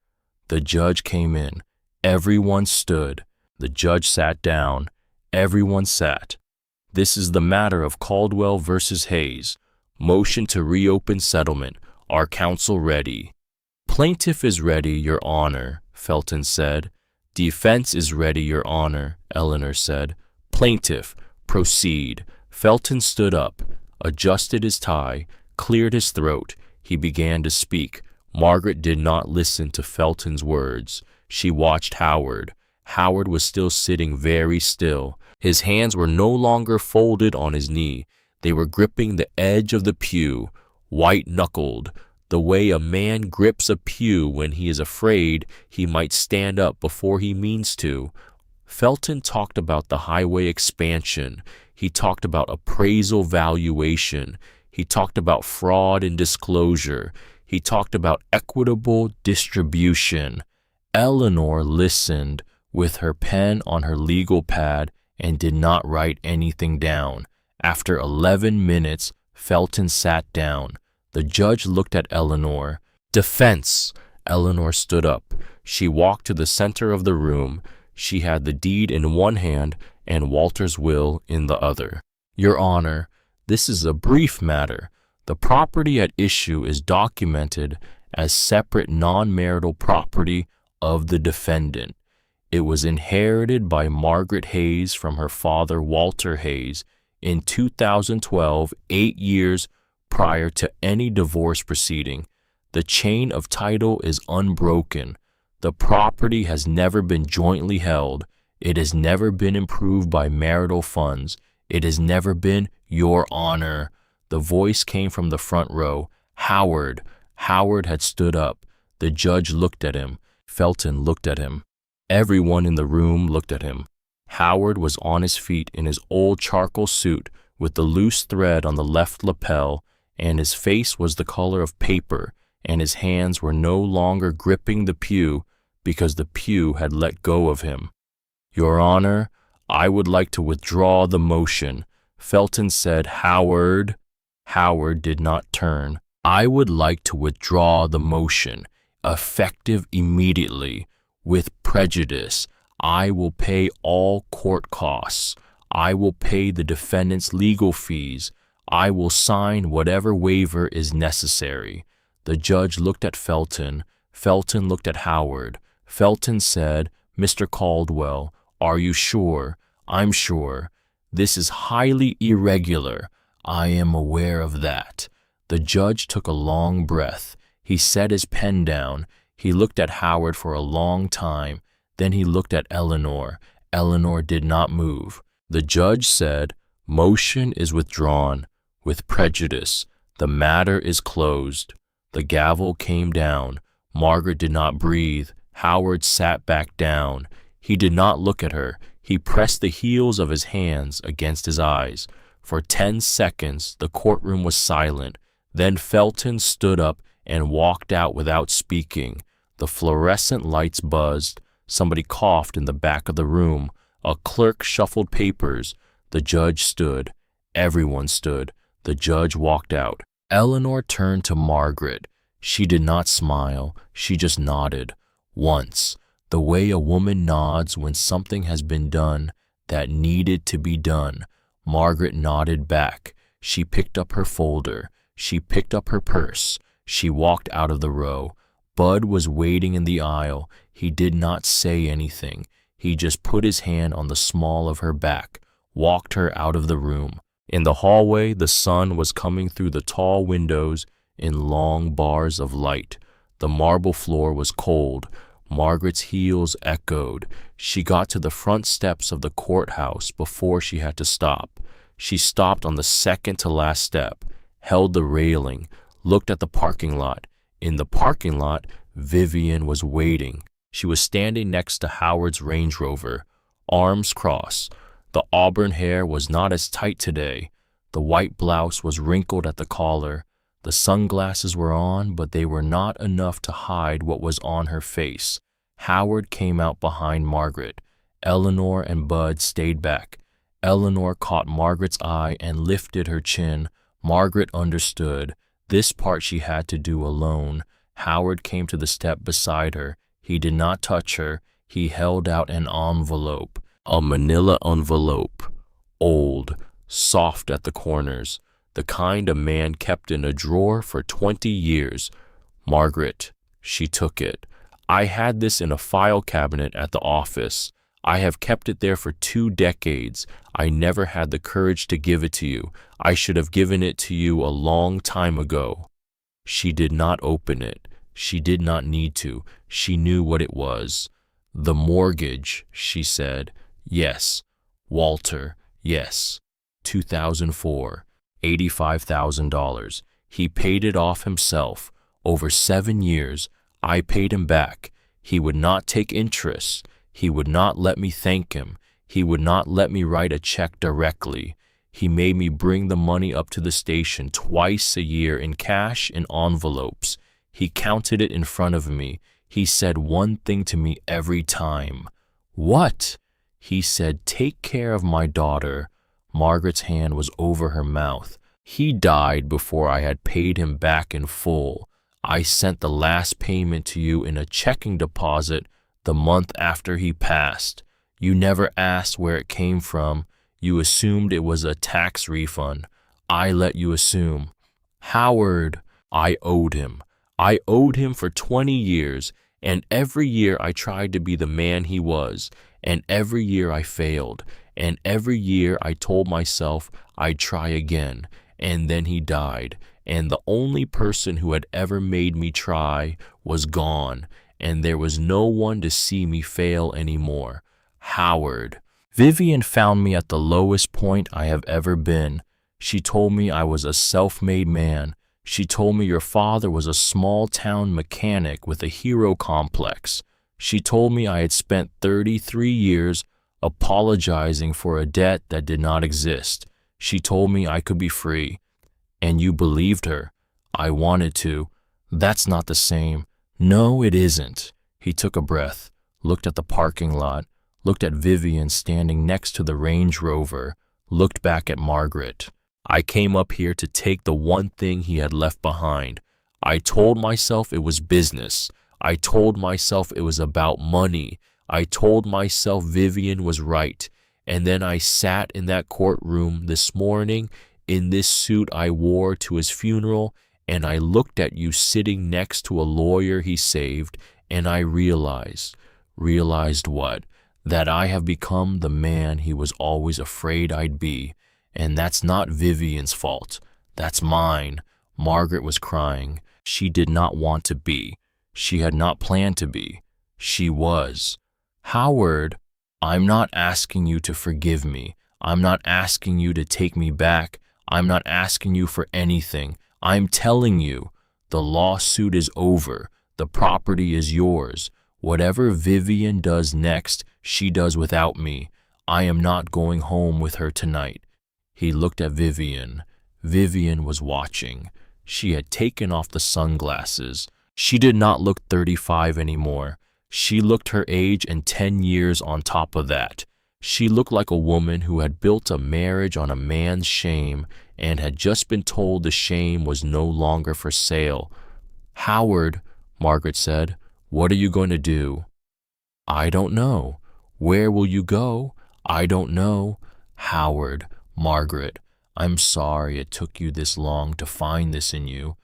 The judge came in. Everyone stood. The judge sat down. Everyone sat. "This is the matter of Caldwell versus Hayes. Motion to reopen settlement. Are counsel ready?" "Plaintiff is ready, Your Honor," Felton said. "Defense is ready, Your Honor," Eleanor said. "Plaintiff, proceed." Felton stood up, adjusted his tie, cleared his throat. He began to speak. Margaret did not listen to Felton's words. She watched Howard. Howard was still sitting very still. His hands were no longer folded on his knee. They were gripping the edge of the pew, white-knuckled, the way a man grips a pew when he is afraid he might stand up before he means to. Felton talked about the highway expansion. He talked about appraisal valuation. He talked about fraud and disclosure. He talked about equitable distribution. Eleanor listened with her pen on her legal pad and did not write anything down. After 11 minutes, Felton sat down. The judge looked at Eleanor. "Defense!" Eleanor stood up. She walked to the center of the room. She had the deed in one hand and Walter's will in the other. "Your Honor, this is a brief matter. The property at issue is documented as separate non-marital property of the defendant. It was inherited by Margaret Hayes from her father Walter Hayes in 2012, 8 years prior to any divorce proceeding. The chain of title is unbroken. The property has never been jointly held. It has never been improved by marital funds. It has never been, Your Honor." The voice came from the front row. "Howard." Howard had stood up. The judge looked at him. Felton looked at him. Everyone in the room looked at him. Howard was on his feet in his old charcoal suit with the loose thread on the left lapel, and his face was the color of paper, and his hands were no longer gripping the pew because the pew had let go of him. "Your Honor, I would like to withdraw the motion," Felton said. Howard did not turn. "I would like to withdraw the motion, effective immediately, with prejudice. I will pay all court costs. I will pay the defendant's legal fees. I will sign whatever waiver is necessary." The judge looked at Felton. Felton looked at Howard. Felton said, "Mr. Caldwell, are you sure?" "I'm sure." "This is highly irregular." "I am aware of that." The judge took a long breath. He set his pen down. He looked at Howard for a long time. Then he looked at Eleanor. Eleanor did not move. The judge said, "Motion is withdrawn, with prejudice. The matter is closed." The gavel came down. Margaret did not breathe. Howard sat back down. He did not look at her. He pressed the heels of his hands against his eyes. For 10 seconds, the courtroom was silent. Then Felton stood up and walked out without speaking. The fluorescent lights buzzed. Somebody coughed in the back of the room. A clerk shuffled papers. The judge stood. Everyone stood. The judge walked out. Eleanor turned to Margaret. She did not smile. She just nodded. Once, the way a woman nods when something has been done that needed to be done. Margaret nodded back. She picked up her folder. She picked up her purse. She walked out of the row. Bud was waiting in the aisle. He did not say anything. He just put his hand on the small of her back, walked her out of the room. In the hallway, the sun was coming through the tall windows in long bars of light. The marble floor was cold. Margaret's heels echoed. She got to the front steps of the courthouse before she had to stop. She stopped on the second to last step, held the railing, looked at the parking lot. In the parking lot, Vivian was waiting. She was standing next to Howard's Range Rover, arms crossed. The auburn hair was not as tight today. The white blouse was wrinkled at the collar. The sunglasses were on, but they were not enough to hide what was on her face. Howard came out behind Margaret. Eleanor and Bud stayed back. Eleanor caught Margaret's eye and lifted her chin. Margaret understood. This part she had to do alone. Howard came to the step beside her. He did not touch her. He held out an envelope, a manila envelope, old, soft at the corners, the kind a man kept in a drawer for 20 years. Margaret, she took it. "I had this in a file cabinet at the office. I have kept it there for 2 decades. I never had the courage to give it to you. I should have given it to you a long time ago." She did not open it. She did not need to. She knew what it was. "The mortgage," she said. "Yes." "Walter, yes." 2004, $85,000. He paid it off himself. Over 7 years, I paid him back. He would not take interest. He would not let me thank him. He would not let me write a check directly. He made me bring the money up to the station twice a year in cash in envelopes. He counted it in front of me. He said one thing to me every time. "What?" He said, "Take care of my daughter." Margaret's hand was over her mouth. "He died before I had paid him back in full. I sent the last payment to you in a checking deposit the month after he passed. You never asked where it came from. You assumed it was a tax refund. I let you assume." "Howard," I owed him. I owed him for 20 years, and every year I tried to be the man he was, and every year I failed, and every year I told myself I'd try again, and then he died, and the only person who had ever made me try was gone, and there was no one to see me fail anymore. Howard. Vivian found me at the lowest point I have ever been. She told me I was a self-made man. She told me your father was a small-town mechanic with a hero complex. She told me I had spent 33 years apologizing for a debt that did not exist. She told me I could be free. And you believed her. I wanted to. That's not the same. No, it isn't. He took a breath, looked at the parking lot, looked at Vivian standing next to the Range Rover, looked back at Margaret. I came up here to take the one thing he had left behind. I told myself it was business. I told myself it was about money. I told myself Vivian was right. And then I sat in that courtroom this morning in this suit I wore to his funeral, and I looked at you sitting next to a lawyer he saved, and I realized what? That I have become the man he was always afraid I'd be. And that's not Vivian's fault. That's mine. Margaret was crying. She did not want to be. She had not planned to be. She was. Howard, I'm not asking you to forgive me. I'm not asking you to take me back. I'm not asking you for anything. I'm telling you, the lawsuit is over. The property is yours. Whatever Vivian does next, she does without me. I am not going home with her tonight. He looked at Vivian. Vivian was watching. She had taken off the sunglasses. She did not look 35 anymore. She looked her age and 10 years on top of that. She looked like a woman who had built a marriage on a man's shame and had just been told the shame was no longer for sale. Howard, Margaret said, what are you going to do? I don't know. Where will you go? I don't know. Howard, Margaret, I'm sorry it took you this long to find this in you.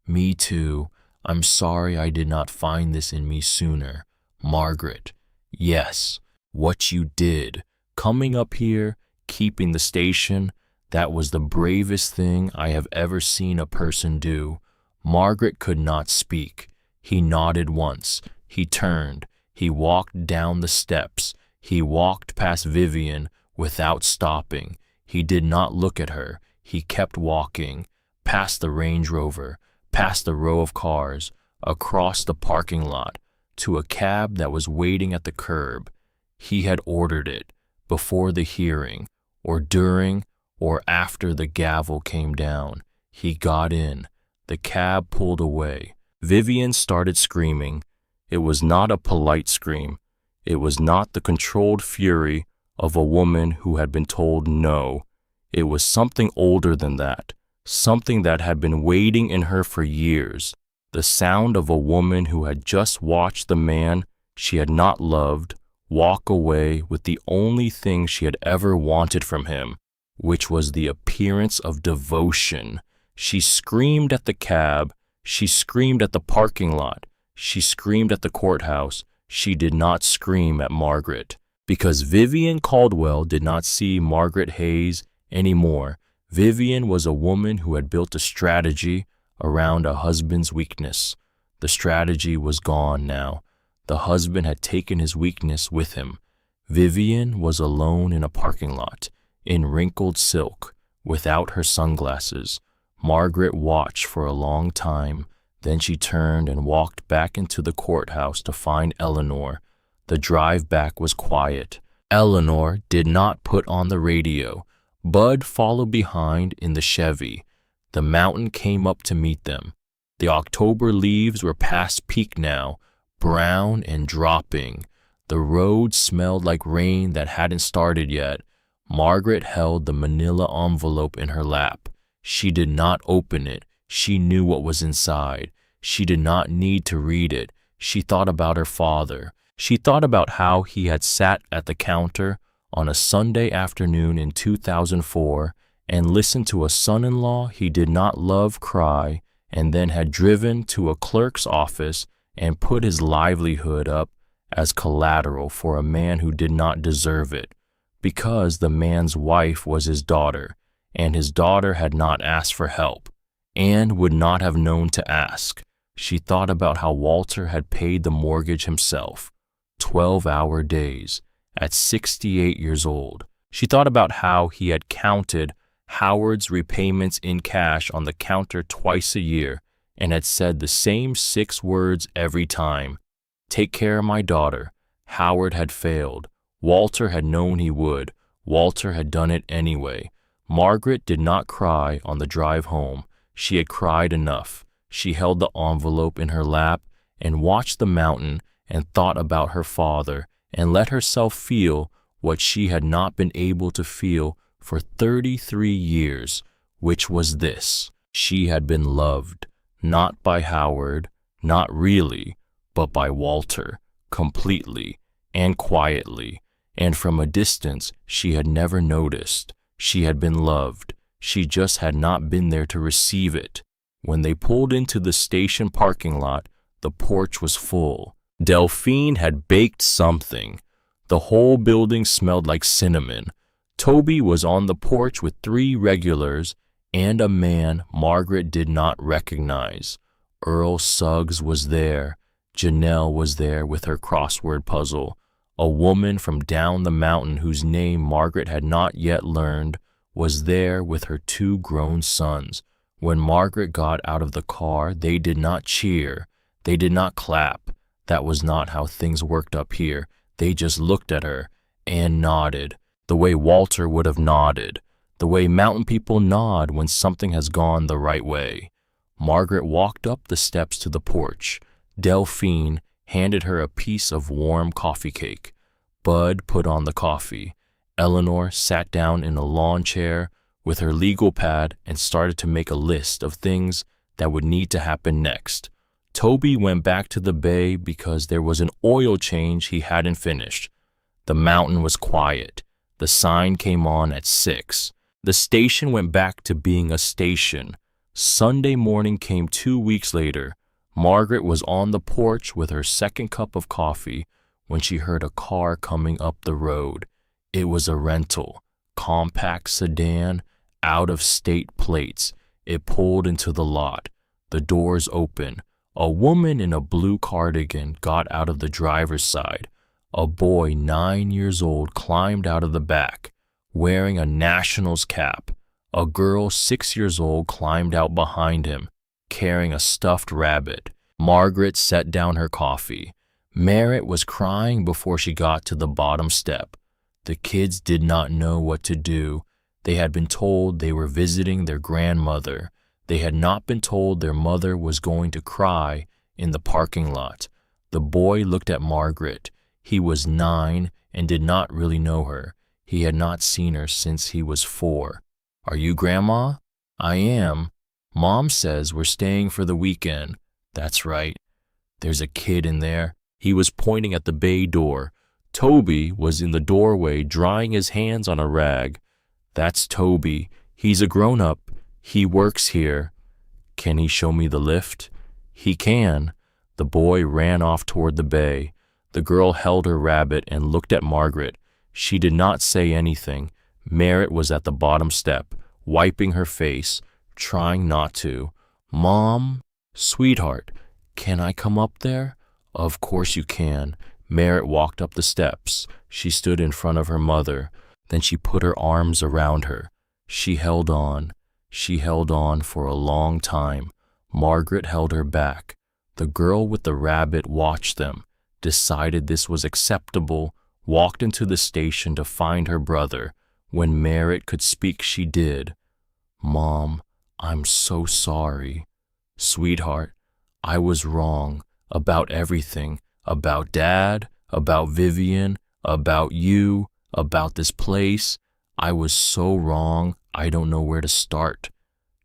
Me too. I'm sorry I did not find this in me sooner. Margaret, yes, what you did, coming up here, keeping the station, that was the bravest thing I have ever seen a person do. Margaret could not speak. He nodded once. He turned. He walked down the steps. He walked past Vivian without stopping. He did not look at her. He kept walking, past the Range Rover, past the row of cars, across the parking lot, to a cab that was waiting at the curb. He had ordered it, before the hearing, or during, or after the gavel came down. He got in. The cab pulled away. Vivian started screaming. It was not a polite scream. It was not the controlled fury of a woman who had been told no. It was something older than that, something that had been waiting in her for years, the sound of a woman who had just watched the man she had not loved walk away with the only thing she had ever wanted from him, which was the appearance of devotion. She screamed at the cab. She screamed at the parking lot. She screamed at the courthouse. She did not scream at Margaret. Because Vivian Caldwell did not see Margaret Hayes anymore. Vivian was a woman who had built a strategy around a husband's weakness. The strategy was gone now. The husband had taken his weakness with him. Vivian was alone in a parking lot, in wrinkled silk, without her sunglasses. Margaret watched for a long time. Then she turned and walked back into the courthouse to find Eleanor. The drive back was quiet. Eleanor did not put on the radio. Bud followed behind in the Chevy. The mountain came up to meet them. The October leaves were past peak now, brown and dropping. The road smelled like rain that hadn't started yet. Margaret held the manila envelope in her lap. She did not open it. She knew what was inside. She did not need to read it. She thought about her father. She thought about how he had sat at the counter on a Sunday afternoon in 2004 and listened to a son-in-law he did not love cry, and then had driven to a clerk's office and put his livelihood up as collateral for a man who did not deserve it, because the man's wife was his daughter, and his daughter had not asked for help, and would not have known to ask. She thought about how Walter had paid the mortgage himself, 12-hour days, at 68 years old. She thought about how he had counted Howard's repayments in cash on the counter twice a year and had said the same 6 words every time. Take care of my daughter. Howard had failed. Walter had known he would. Walter had done it anyway. Margaret did not cry on the drive home. She had cried enough. She held the envelope in her lap and watched the mountain and thought about her father and let herself feel what she had not been able to feel for 33 years, which was this. She had been loved, not by Howard, not really, but by Walter, completely and quietly, and from a distance she had never noticed. She had been loved. She just had not been there to receive it. When they pulled into the station parking lot, the porch was full. Delphine had baked something. The whole building smelled like cinnamon. Toby was on the porch with 3 regulars and a man Margaret did not recognize. Earl Suggs was there. Janelle was there with her crossword puzzle. A woman from down the mountain whose name Margaret had not yet learned was there with her 2 grown sons. When Margaret got out of the car, they did not cheer. They did not clap. That was not how things worked up here. They just looked at her and nodded, the way Walter would have nodded, the way mountain people nod when something has gone the right way. Margaret walked up the steps to the porch. Delphine handed her a piece of warm coffee cake. Bud put on the coffee. Eleanor sat down in a lawn chair with her legal pad and started to make a list of things that would need to happen next. Toby went back to the bay because there was an oil change he hadn't finished. The mountain was quiet. The sign came on at 6. The station went back to being a station. Sunday morning came 2 weeks later. Margaret was on the porch with her second cup of coffee when she heard a car coming up the road. It was a rental, compact sedan, out-of-state plates. It pulled into the lot. The doors open. A woman in a blue cardigan got out of the driver's side. A boy 9 years old climbed out of the back, wearing a Nationals cap. A girl 6 years old climbed out behind him, carrying a stuffed rabbit. Margaret set down her coffee. Merritt was crying before she got to the bottom step. The kids did not know what to do. They had been told they were visiting their grandmother. They had not been told their mother was going to cry in the parking lot. The boy looked at Margaret. He was 9 and did not really know her. He had not seen her since he was 4. "Are you Grandma?" "I am. Mom says we're staying for the weekend." "That's right. There's a kid in there." He was pointing at the bay door. Toby was in the doorway drying his hands on a rag. "That's Toby. He's a grown-up. He works here." "Can he show me the lift?" "He can." The boy ran off toward the bay. The girl held her rabbit and looked at Margaret. She did not say anything. Merritt was at the bottom step, wiping her face, trying not to. "Mom?" "Sweetheart, can I come up there?" "Of course you can." Merritt walked up the steps. She stood in front of her mother. Then she put her arms around her. She held on. She held on for a long time. Margaret held her back. The girl with the rabbit watched them, decided this was acceptable, walked into the station to find her brother. When Merritt could speak, she did. "Mom, I'm so sorry." "Sweetheart, I was wrong about everything, about Dad, about Vivian, about you, about this place. I was so wrong, I don't know where to start."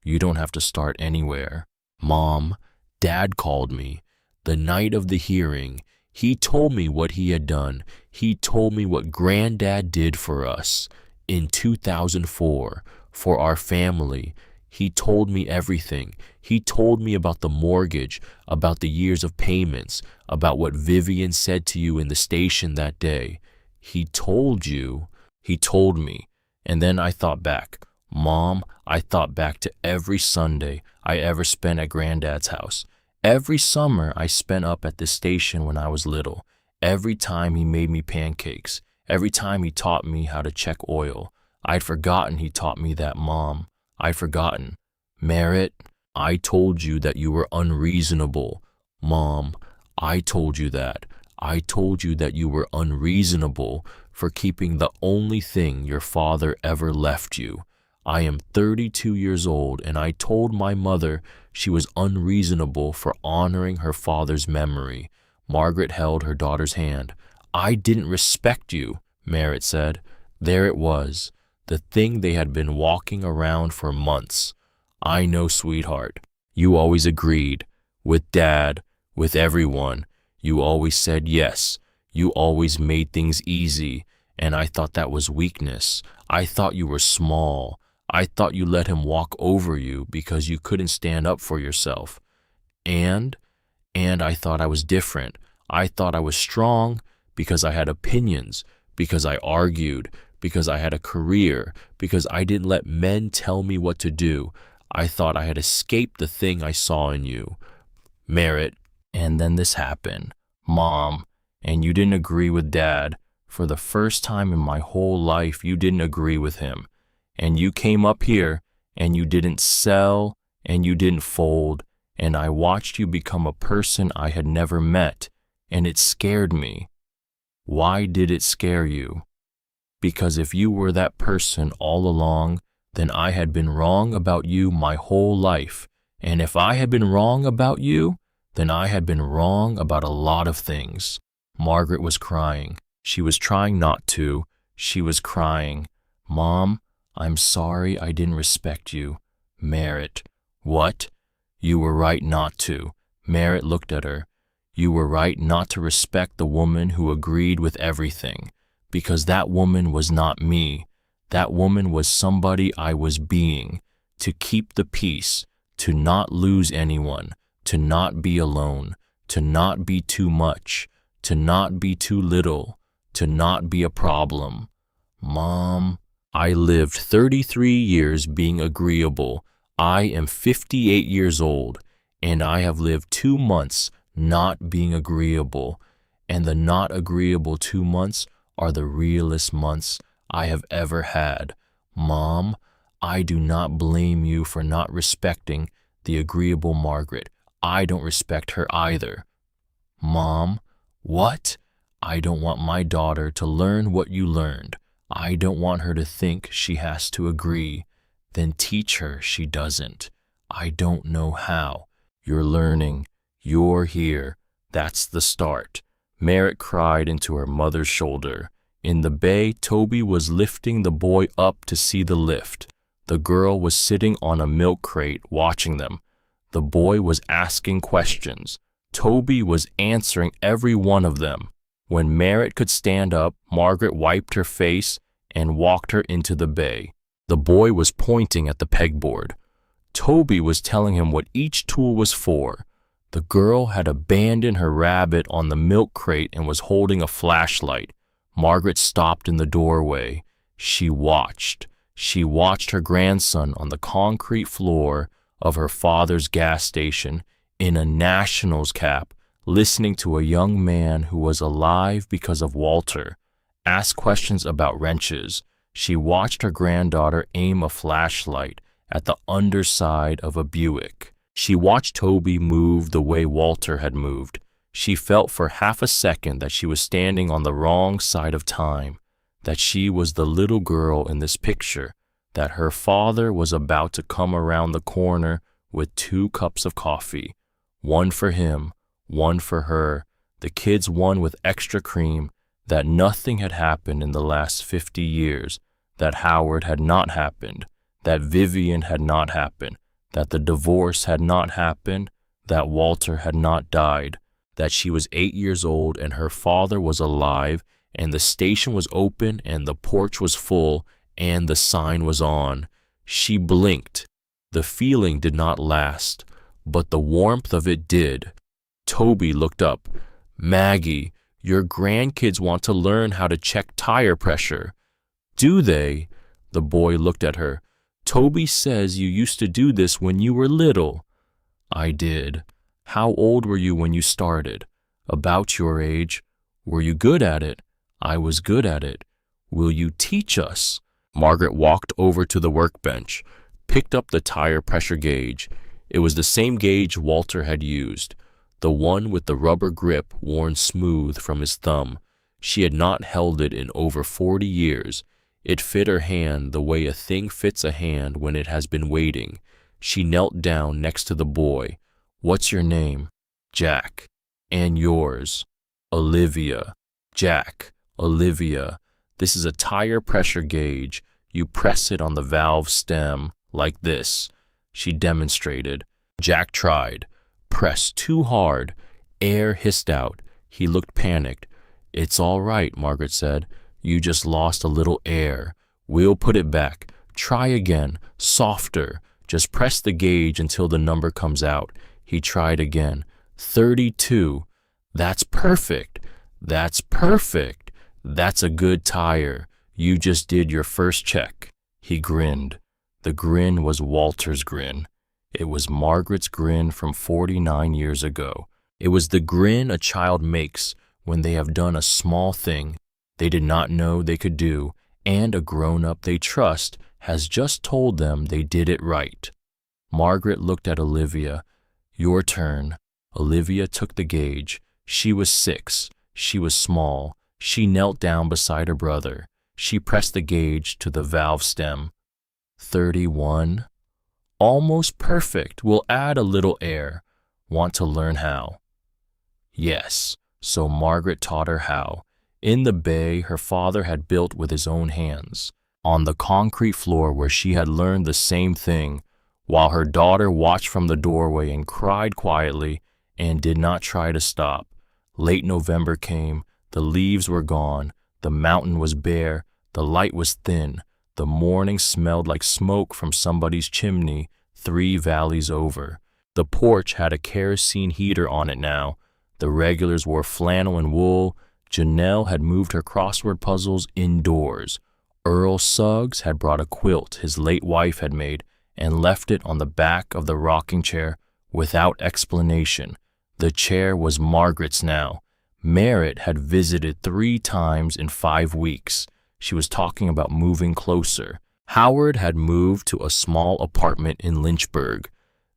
"You don't have to start anywhere." "Mom, Dad called me the night of the hearing. He told me what he had done. He told me what Granddad did for us in 2004, for our family. He told me everything. He told me about the mortgage, about the years of payments, about what Vivian said to you in the station that day. He told you." "He told me." And then I thought back. Mom, I thought back to every Sunday I ever spent at Granddad's house. Every summer I spent up at the station when I was little. Every time he made me pancakes. Every time he taught me how to check oil. I'd forgotten he taught me that, Mom. I'd forgotten. "Merritt, I told you that you were unreasonable." "Mom, I told you that. I told you that you were unreasonable for keeping the only thing your father ever left you. I am 32 years old, and I told my mother she was unreasonable for honoring her father's memory. Margaret held her daughter's hand. I didn't respect you, Merritt said. There it was, the thing they had been walking around for months. I know, sweetheart. You always agreed. With Dad, with everyone. You always said yes. You always made things easy. And I thought that was weakness. I thought you were small. I thought you let him walk over you because you couldn't stand up for yourself. And I thought I was different. I thought I was strong because I had opinions, because I argued, because I had a career, because I didn't let men tell me what to do. I thought I had escaped the thing I saw in you, Merritt. And then this happened, Mom, and you didn't agree with Dad. For the first time in my whole life, you didn't agree with him. And you came up here, and you didn't sell, and you didn't fold, and I watched you become a person I had never met, and it scared me. Why did it scare you? Because if you were that person all along, then I had been wrong about you my whole life, and if I had been wrong about you, then I had been wrong about a lot of things. Margaret was crying. She was trying not to. She was crying. Mom, I'm sorry I didn't respect you. Merritt. What? You were right not to. Merritt looked at her. You were right not to respect the woman who agreed with everything, because that woman was not me. That woman was somebody I was being, to keep the peace, to not lose anyone, to not be alone, to not be too much, to not be too little, to not be a problem. Mom, I lived 33 years being agreeable. I am 58 years old, and I have lived 2 months not being agreeable, and the not agreeable 2 months are the realest months I have ever had. Mom, I do not blame you for not respecting the agreeable Margaret. I don't respect her either. Mom, what? I don't want my daughter to learn what you learned. I don't want her to think she has to agree. Then teach her she doesn't. I don't know how. You're learning. You're here. That's the start. Merritt cried into her mother's shoulder. In the bay, Toby was lifting the boy up to see the lift. The girl was sitting on a milk crate watching them. The boy was asking questions. Toby was answering every one of them. When Merritt could stand up, Margaret wiped her face and walked her into the bay. The boy was pointing at the pegboard. Toby was telling him what each tool was for. The girl had abandoned her rabbit on the milk crate and was holding a flashlight. Margaret stopped in the doorway. She watched. She watched her grandson on the concrete floor of her father's gas station in a Nationals cap, listening to a young man who was alive because of Walter ask questions about wrenches. She watched her granddaughter aim a flashlight at the underside of a Buick. She watched Toby move the way Walter had moved. She felt for half a second that she was standing on the wrong side of time, that she was the little girl in this picture, that her father was about to come around the corner with 2 cups of coffee, one for him, one for her, the kids one with extra cream, that nothing had happened in the last 50 years, that Howard had not happened, that Vivian had not happened, that the divorce had not happened, that Walter had not died, that she was 8 years old and her father was alive, and the station was open and the porch was full and the sign was on. She blinked. The feeling did not last, but the warmth of it did. Toby looked up. Maggie, your grandkids want to learn how to check tire pressure. Do they? The boy looked at her. Toby says you used to do this when you were little. I did. How old were you when you started? About your age. Were you good at it? I was good at it. Will you teach us? Margaret walked over to the workbench, picked up the tire pressure gauge. It was the same gauge Walter had used, the one with the rubber grip worn smooth from his thumb. She had not held it in over 40 years. It fit her hand the way a thing fits a hand when it has been waiting. She knelt down next to the boy. "What's your name?" "Jack." "And yours?" "Olivia." "Jack, Olivia. This is a tire pressure gauge. You press it on the valve stem, like this." She demonstrated. Jack tried. Pressed too hard. Air hissed out. He looked panicked. "It's all right," Margaret said. "You just lost a little air. We'll put it back. Try again. Softer. Just press the gauge until the number comes out." He tried again. 32. "That's perfect. That's perfect. That's a good tire. You just did your first check." He grinned. The grin was Walter's grin. It was Margaret's grin from 49 years ago. It was the grin a child makes when they have done a small thing they did not know they could do, and a grown-up they trust has just told them they did it right. Margaret looked at Olivia. "Your turn." Olivia took the gauge. She was 6. She was small. She knelt down beside her brother. She pressed the gauge to the valve stem. 31. "Almost perfect. We'll add a little air. Want to learn how?" Yes, so Margaret taught her how. In the bay her father had built with his own hands, on the concrete floor where she had learned the same thing, while her daughter watched from the doorway and cried quietly and did not try to stop. Late November came. The leaves were gone. The mountain was bare. The light was thin. The morning smelled like smoke from somebody's chimney 3 valleys over. The porch had a kerosene heater on it now. The regulars wore flannel and wool. Janelle had moved her crossword puzzles indoors. Earl Suggs had brought a quilt his late wife had made and left it on the back of the rocking chair without explanation. The chair was Margaret's now. Merritt had visited 3 times in 5 weeks. She was talking about moving closer. Howard had moved to a small apartment in Lynchburg.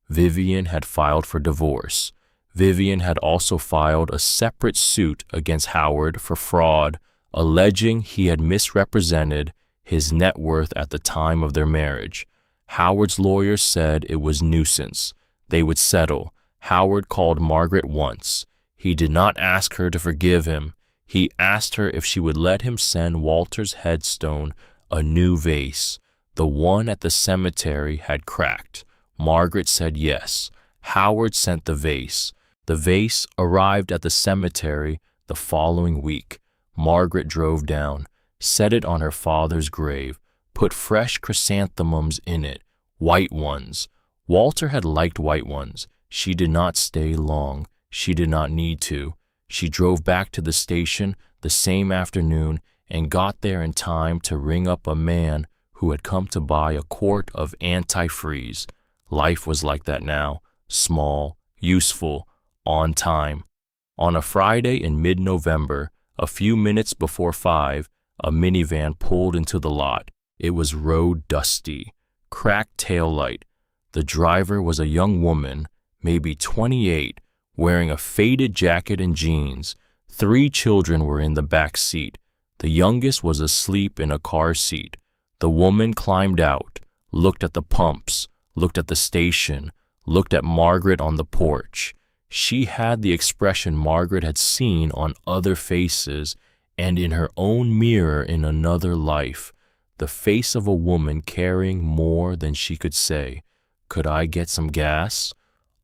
Vivian had filed for divorce. Vivian had also filed a separate suit against Howard for fraud, alleging he had misrepresented his net worth at the time of their marriage. Howard's lawyers said it was nuisance. They would settle. Howard called Margaret once. He did not ask her to forgive him. He asked her if she would let him send Walter's headstone a new vase. The one at the cemetery had cracked. Margaret said yes. Howard sent the vase. The vase arrived at the cemetery the following week. Margaret drove down, set it on her father's grave, put fresh chrysanthemums in it, white ones. Walter had liked white ones. She did not stay long. She did not need to. She drove back to the station the same afternoon and got there in time to ring up a man who had come to buy a quart of antifreeze. Life was like that now, small, useful, on time. On a Friday in mid-November, a few minutes before 5, a minivan pulled into the lot. It was road dusty, cracked tail light. The driver was a young woman, maybe 28, wearing a faded jacket and jeans. 3 children were in the back seat. The youngest was asleep in a car seat. The woman climbed out, looked at the pumps, looked at the station, looked at Margaret on the porch. She had the expression Margaret had seen on other faces and in her own mirror in another life, the face of a woman carrying more than she could say. "Could I get some gas?"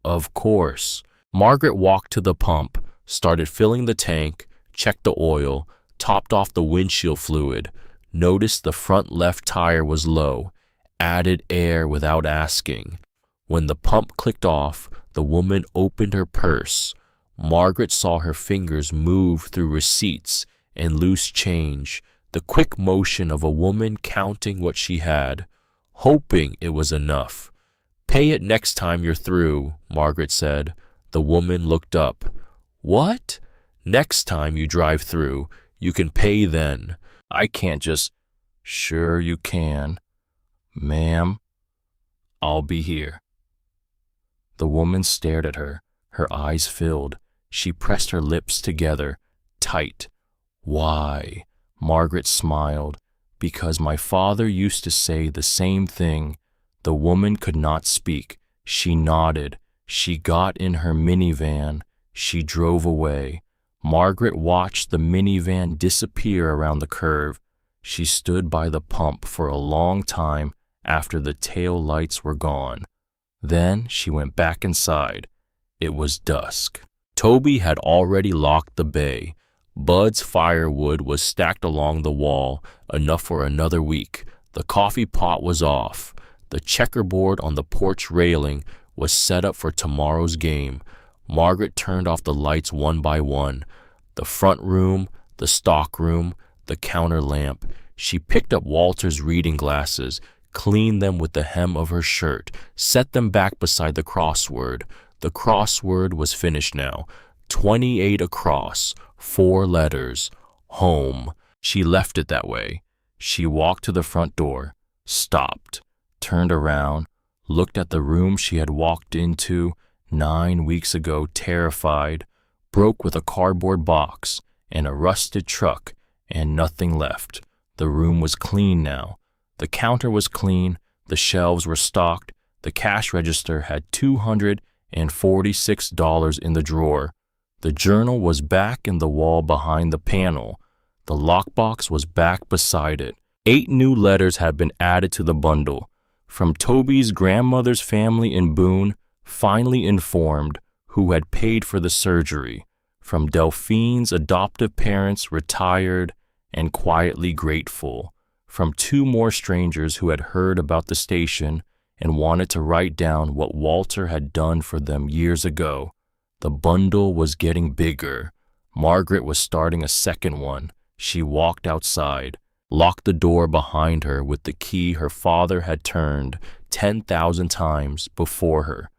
"Of course." Margaret walked to the pump, started filling the tank, checked the oil, topped off the windshield fluid, noticed the front left tire was low, added air without asking. When the pump clicked off, the woman opened her purse. Margaret saw her fingers move through receipts and loose change, the quick motion of a woman counting what she had, hoping it was enough. "Pay it next time you're through," Margaret said. The woman looked up. "What?" "Next time you drive through, you can pay then. I can't just—" "Sure you can. Ma'am, I'll be here." The woman stared at her. Her eyes filled. She pressed her lips together, tight. Why? Margaret smiled. Because my father used to say the same thing. The woman could not speak. She nodded. She got in her minivan. She drove away. Margaret watched the minivan disappear around the curve. She stood by the pump for a long time after the tail lights were gone. Then she went back inside. It was dusk. Toby had already locked the bay. Bud's firewood was stacked along the wall, enough for another week. The coffee pot was off. The checkerboard on the porch railing was set up for tomorrow's game. Margaret turned off the lights one by one. The front room, the stock room, the counter lamp. She picked up Walter's reading glasses, cleaned them with the hem of her shirt, set them back beside the crossword. The crossword was finished now. 28 across, 4 letters. Home. She left it that way. She walked to the front door, stopped, turned around, looked at the room she had walked into 9 weeks ago, terrified, broke with a cardboard box and a rusted truck, and nothing left. The room was clean now. The counter was clean, the shelves were stocked, the cash register had $246 in the drawer. The journal was back in the wall behind the panel. The lockbox was back beside it. 8 new letters had been added to the bundle. From Toby's grandmother's family in Boone, finally informed, who had paid for the surgery. From Delphine's adoptive parents, retired and quietly grateful. From 2 more strangers who had heard about the station and wanted to write down what Walter had done for them years ago. The bundle was getting bigger. Margaret was starting a second one. She walked outside, locked the door behind her with the key her father had turned 10,000 times before her.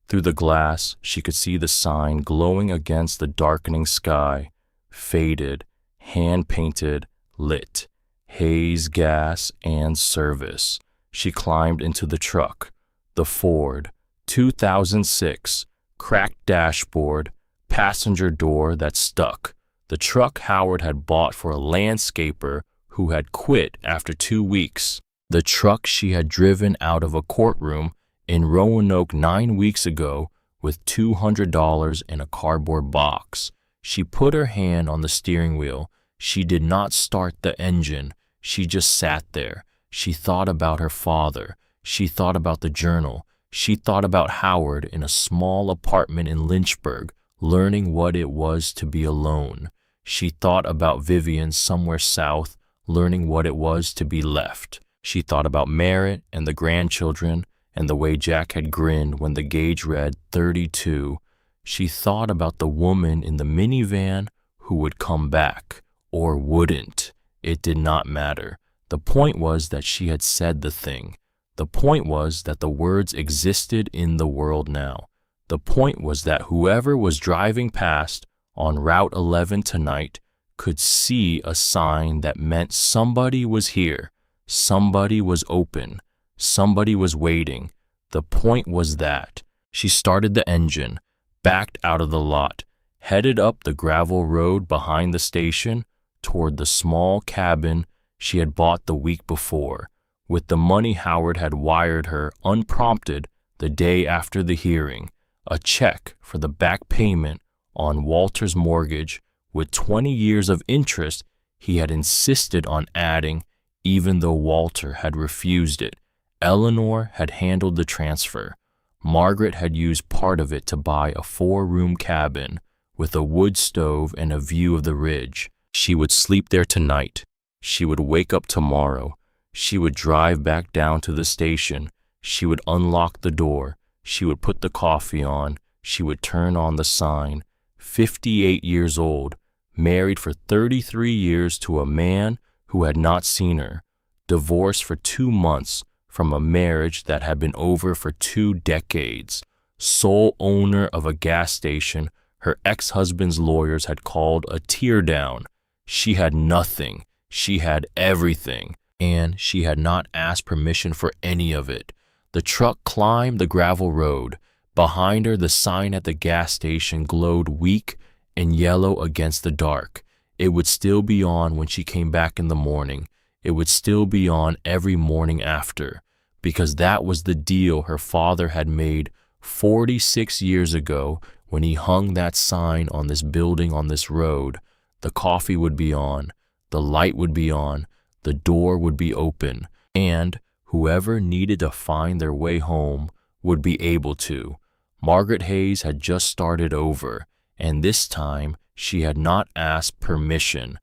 Through the glass, she could see the sign glowing against the darkening sky. Faded, hand-painted, lit. Haze, gas, and service. She climbed into the truck. The Ford, 2006, cracked dashboard, passenger door that stuck. The truck Howard had bought for a landscaper who had quit after 2 weeks. The truck she had driven out of a courtroom in Roanoke 9 weeks ago with $200 in a cardboard box. She put her hand on the steering wheel. She did not start the engine. She just sat there. She thought about her father. She thought about the journal. She thought about Howard in a small apartment in Lynchburg, learning what it was to be alone. She thought about Vivian somewhere south, learning what it was to be left. She thought about Merritt and the grandchildren and the way Jack had grinned when the gauge read 32. She thought about the woman in the minivan who would come back, or wouldn't. It did not matter. The point was that she had said the thing. The point was that the words existed in the world now. The point was that whoever was driving past on Route 11 tonight could see a sign that meant somebody was here, somebody was open, somebody was waiting. The point was that. She started the engine, backed out of the lot, headed up the gravel road behind the station toward the small cabin she had bought the week before, with the money Howard had wired her unprompted the day after the hearing, a check for the back payment on Walter's mortgage with 20 years of interest he had insisted on adding, even though Walter had refused it. Eleanor had handled the transfer. Margaret had used part of it to buy a 4-room cabin with a wood stove and a view of the ridge. She would sleep there tonight. She would wake up tomorrow. She would drive back down to the station. She would unlock the door. She would put the coffee on. She would turn on the sign. 58 years old, married for 33 years to a man who had not seen her, divorced for 2 months from a marriage that had been over for 2 decades, sole owner of a gas station her ex-husband's lawyers had called a teardown. She had nothing. She had everything, and she had not asked permission for any of it. The truck climbed the gravel road. Behind her, the sign at the gas station glowed weak and yellow against the dark. It would still be on when she came back in the morning. It would still be on every morning after, because that was the deal her father had made 46 years ago when he hung that sign on this building on this road. The coffee would be on, the light would be on, the door would be open, and whoever needed to find their way home would be able to. Margaret Hayes had just started over, and this time she had not asked permission